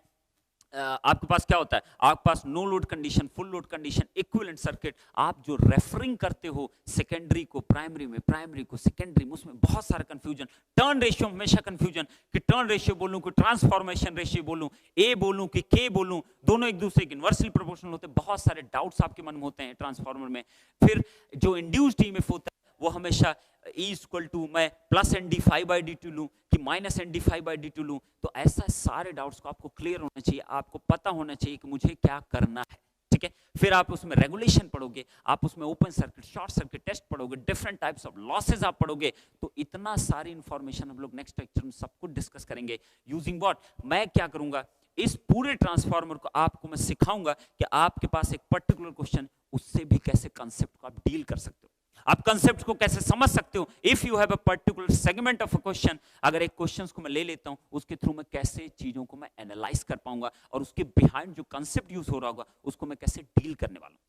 आपके पास क्या होता है, आपके पास no load condition, full load condition, equivalent circuit, आप जो रेफरिंग करते हो सेकेंडरी को प्राइमरी में, प्राइमरी को सेकेंडरी में, उसमें बहुत सारा कंफ्यूजन। टर्न रेशियो हमेशा कंफ्यूजन, कि टर्न रेशियो बोलूं कि ट्रांसफॉर्मेशन रेशियो बोलूं, ए बोलूं कि के बोलूं, दोनों एक दूसरे के इनवर्सली प्रोपोर्शनल होते हैं। बहुत सारे डाउट्स आपके मन में होते हैं ट्रांसफार्मर में। फिर जो इंड्यूस्ड ईएमएफ होता है वो हमेशा E इक्वल टू, मैं प्लस ND5/dt लूं कि माइनस ND5/dt लूं, तो ऐसा सारे डाउट्स को आपको क्लियर होना चाहिए, आपको पता होना चाहिए कि मुझे क्या करना है, ठीक है। फिर आप उसमें रेगुलेशन पढ़ोगे, आप उसमें open circuit, short circuit test पढ़ोगे, डिफरेंट टाइप्स ऑफ लॉसेज आप पढ़ोगे। तो इतना सारी इंफॉर्मेशन हम लोग नेक्स्ट लेक्चर में सब कुछ डिस्कस करेंगे यूजिंग व्हाट। मैं क्या करूंगा, इस पूरे ट्रांसफार्मर को आपको मैं सिखाऊंगा कि आपके पास एक पर्टिकुलर क्वेश्चन, उससे भी कैसे कंसेप्ट को आप डील कर सकते हो, आप कंसेप्ट को कैसे समझ सकते हो। If you have a particular segment of a question, अगर एक क्वेश्चन को मैं ले लेता हूं, उसके थ्रू मैं कैसे चीजों को मैं एनालाइज कर पाऊंगा, और उसके बिहाइंड जो कंसेप्ट यूज हो रहा होगा उसको मैं कैसे डील करने वाला हूं।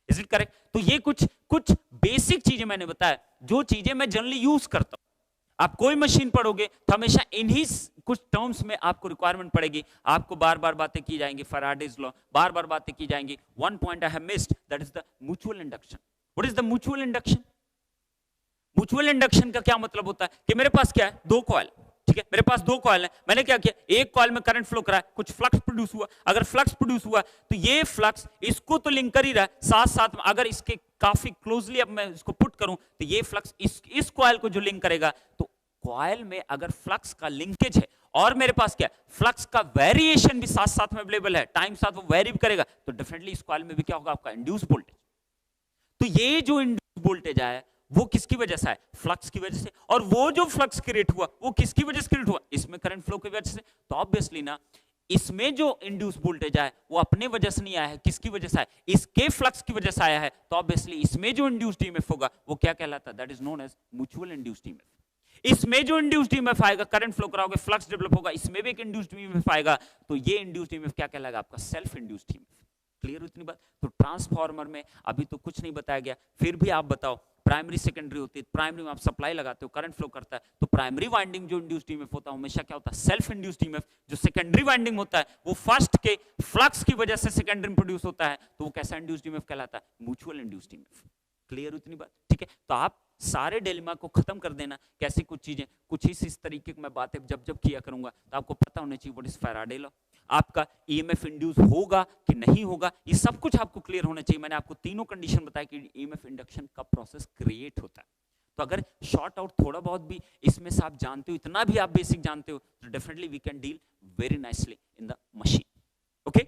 Is it correct? तो ये कुछ बेसिक चीजें मैंने बताया, जो चीजें मैं जनरली यूज करता हूं। आप कोई मशीन पढ़ोगे तो हमेशा इन्हीं कुछ टर्म्स में आपको रिक्वायरमेंट पड़ेगी, आपको बार बार बातें की जाएंगी, फैराडेज लॉ बार बार बातें की जाएंगी। One point I have missed, that is the mutual induction. What is the mutual induction? Mutual induction का क्या मतलब होता है कि मेरे पास क्या है, 2 कॉइल, ठीक है, मेरे पास 2 कॉइल है, मैंने क्या किया, एक कॉइल में करंट फ्लो करा है, कुछ फ्लक्स प्रोड्यूस हुआ, अगर फ्लक्स प्रोड्यूस हुआ तो ये फ्लक्स इसको तो लिंक कर ही रहा है, साथ साथ में अगर इसके काफी क्लोजली अब मैं इसको पुट करूं तो ये फ्लक्स इस कॉइल को जो लिंक करेगा, तो कॉइल में अगर फ्लक्स का लिंकेज है और मेरे पास क्या है, फ्लक्स का वेरिएशन भी साथ साथ में अवेलेबल है, टाइम साथ वो वेरी भी करेगा, तो डेफिनेटली इस कॉइल में भी क्या होगा, आपका इंड्यूस वोल्टेज। तो ये जो इंड्यूस वोल्टेज आया वो किसकी वजह से है, फ्लक्स की वजह से, और वो जो फ्लक्स क्रिएट हुआ वो किसकी वजह से क्रिएट हुआ, इसमें करंट फ्लो की वजह से। तो ऑब्वियसली ना इसमें जो इंड्यूस वोल्टेज आया वो अपने वजह से नहीं आया है, किसकी वजह से आया, इसके फ्लक्स की वजह से आया है। तो ऑब्वियसली इसमें जो इंड्यूस्ड ईएमएफ होगा वो क्या कहलाता है, that is known as mutual induced EMF. इसमें जो इंड्यूस्ड ईएमएफ आएगा, करंट फ्लो कराओगे, फ्लक्स डेवलप होगा, इसमें भी एक इंड्यूस्ड ईएमएफ आएगा, तो ये इंड्यूस्ड ईएमएफ क्या कहलाएगा, आपका सेल्फ इंड्यूस्ड ईएमएफ। क्लियर इतनी बात। तो ट्रांसफार्मर में अभी तो कुछ नहीं बताया गया, फिर भी आप बताओ, प्राइमरी सेकेंडरी होती है, प्राइमरी में आप सप्लाई लगाते हो, करंट फ्लो करता है, तो प्राइमरी वाइंडिंग जो इंड्यूस्ड ईएमएफ होता है हमेशा क्या होता है, सेल्फ इंड्यूस्ड ईएमएफ। जो सेकेंडरी वाइंडिंग होता है वो फर्स्ट के फ्लक्स की वजह से सेकेंडरी में प्रोड्यूस होता है, तो वो कैसा इंड्यूस्ड ईएमएफ कहलाता है, म्यूचुअल इंड्यूस्ड ईएमएफ। क्लियर इतनी बात, ठीक है। तो आप सारे डिलेमा को खत्म कर देना, कैसे कुछ चीजें कुछ इस तरीके की मैं बातें जब जब किया करूंगा तो आपको पता होना चाहिए व्हाट इज फैराडे लॉ, आपका ईएमएफ इंड्यूस होगा कि नहीं होगा, ये सब कुछ आपको क्लियर होना चाहिए। मैंने आपको तीनों कंडीशन बताया कि ईएमएफ इंडक्शन का प्रोसेस क्रिएट होता है। तो अगर शॉर्ट आउट थोड़ा बहुत भी इसमें से आप जानते हो, इतना भी आप बेसिक जानते हो, तो definitely we can deal very nicely in the machine. Okay,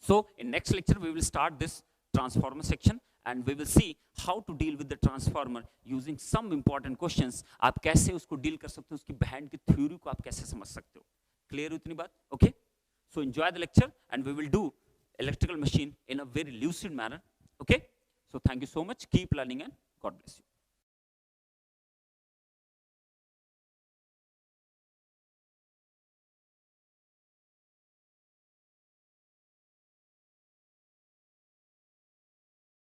so in next lecture we will start this transformer section and we will see how to deal with the transformer using some important questions। आप कैसे उसको डील कर सकते हो, उसकी behind की थ्योरी को आप कैसे समझ सकते हो। क्लियर इतनी बात, okay. So enjoy the lecture and we will do electrical machine in a very lucid manner, okay। So thank you so much, keep learning and God bless you।